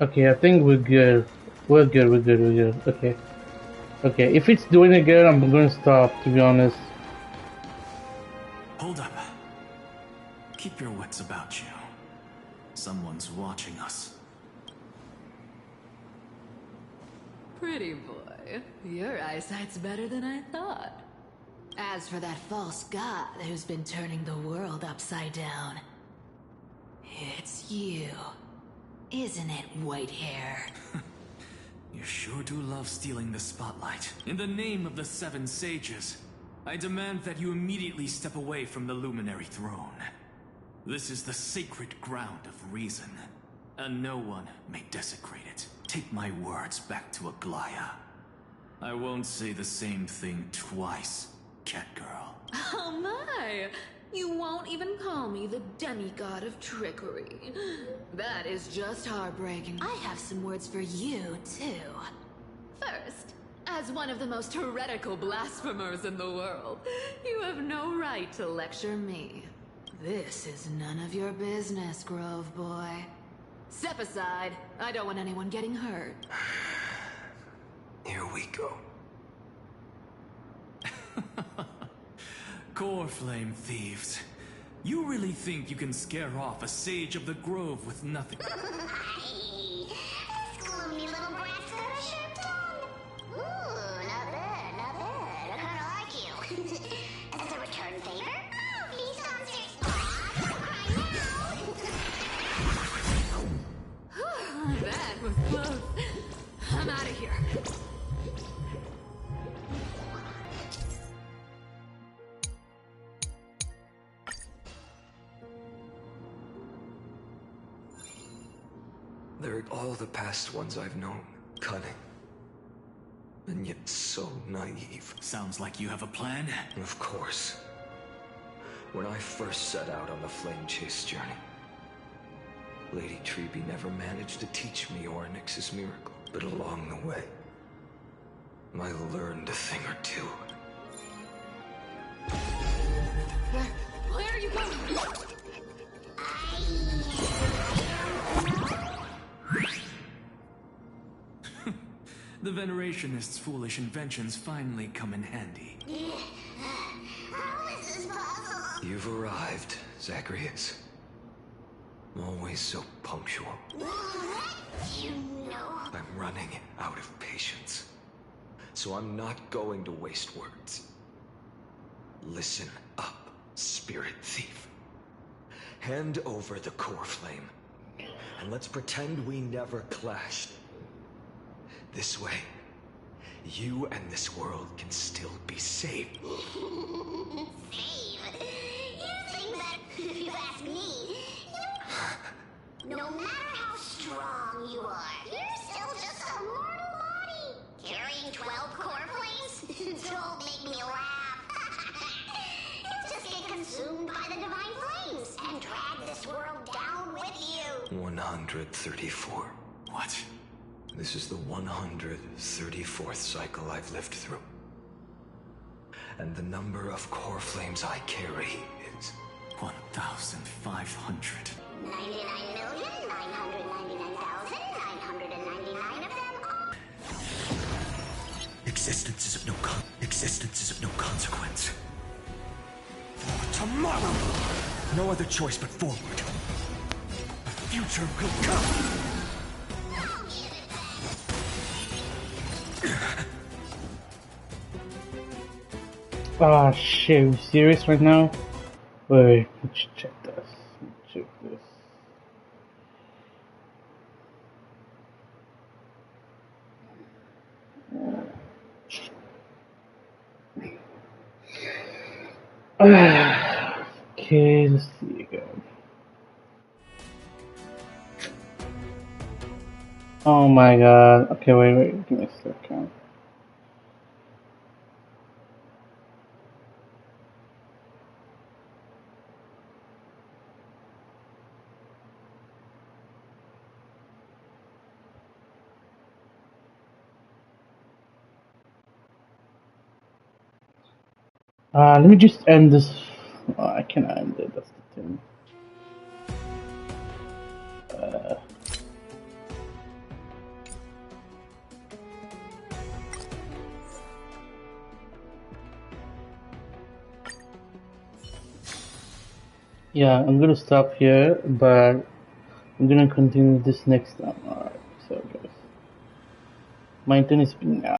Speaker 1: Okay, I think we're good. We're good. Okay. Okay, if it's doing it again, I'm gonna stop, to be honest.
Speaker 3: Hold up. Keep your wits about you. Someone's watching us.
Speaker 9: Pretty boy. Your eyesight's better than I thought. As for that false god who's been turning the world upside down, it's you. Isn't it, white hair?
Speaker 10: You sure do love stealing the spotlight. In the name of the Seven Sages, I demand that you immediately step away from the Luminary Throne. This is the sacred ground of reason, and no one may desecrate it. Take my words back to Aglaya. I won't say the same thing twice, Catgirl.
Speaker 9: Oh my! You won't even call me the demigod of trickery. That is just heartbreaking. I have some words for you, too. First, as one of the most heretical blasphemers in the world, you have no right to lecture me. This is none of your business, Grove Boy. Step aside. I don't want anyone getting hurt.
Speaker 4: Here we go.
Speaker 10: Core Flame thieves. You really think you can scare off a sage of the grove with nothing?
Speaker 2: This gloomy little brat's got a sharp tongue. Ooh, not bad, not bad. I kinda like you. As a return favor? Oh, feast on six. Don't cry now.
Speaker 9: That was close. I'm out of here.
Speaker 4: They're all the past ones I've known. Cunning. And yet so naive.
Speaker 10: Sounds like you have a plan.
Speaker 4: Of course. When I first set out on the flame chase journey, Lady Treby never managed to teach me Orynyx's miracle. But along the way, I learned a thing or two.
Speaker 9: Where are you going?
Speaker 10: The Venerationists' foolish inventions finally come in handy.
Speaker 2: How is this possible?
Speaker 4: You've arrived, Zacharias. Always so punctual.
Speaker 2: You know.
Speaker 4: I'm running out of patience. So I'm not going to waste words. Listen up, spirit thief. Hand over the core flame. And let's pretend we never clashed. This way, you and this world can still be saved.
Speaker 2: Save? You think that, if you ask me, no matter how strong you are, you're still just a mortal body. Carrying 12 core flames? Don't make me laugh. You'll just get consumed by the divine flames and drag this world down with you.
Speaker 4: 134.
Speaker 10: What?
Speaker 4: This is the 134th cycle I've lived through. And the number of core flames I carry is
Speaker 10: 1,500.
Speaker 2: 99,999,999 of them are...
Speaker 4: Existence is of no consequence. For tomorrow! No other choice but forward. The future will come!
Speaker 1: Ah, shit, are you serious right now? Wait, let's check this. Let's check this. Okay, let's see again. Oh my god. Okay, wait, give me a second. Let me just end this. Oh, I cannot end it, that's the thing. Yeah, I'm gonna stop here, but I'm gonna continue this next time. Alright, so guys. Maintain is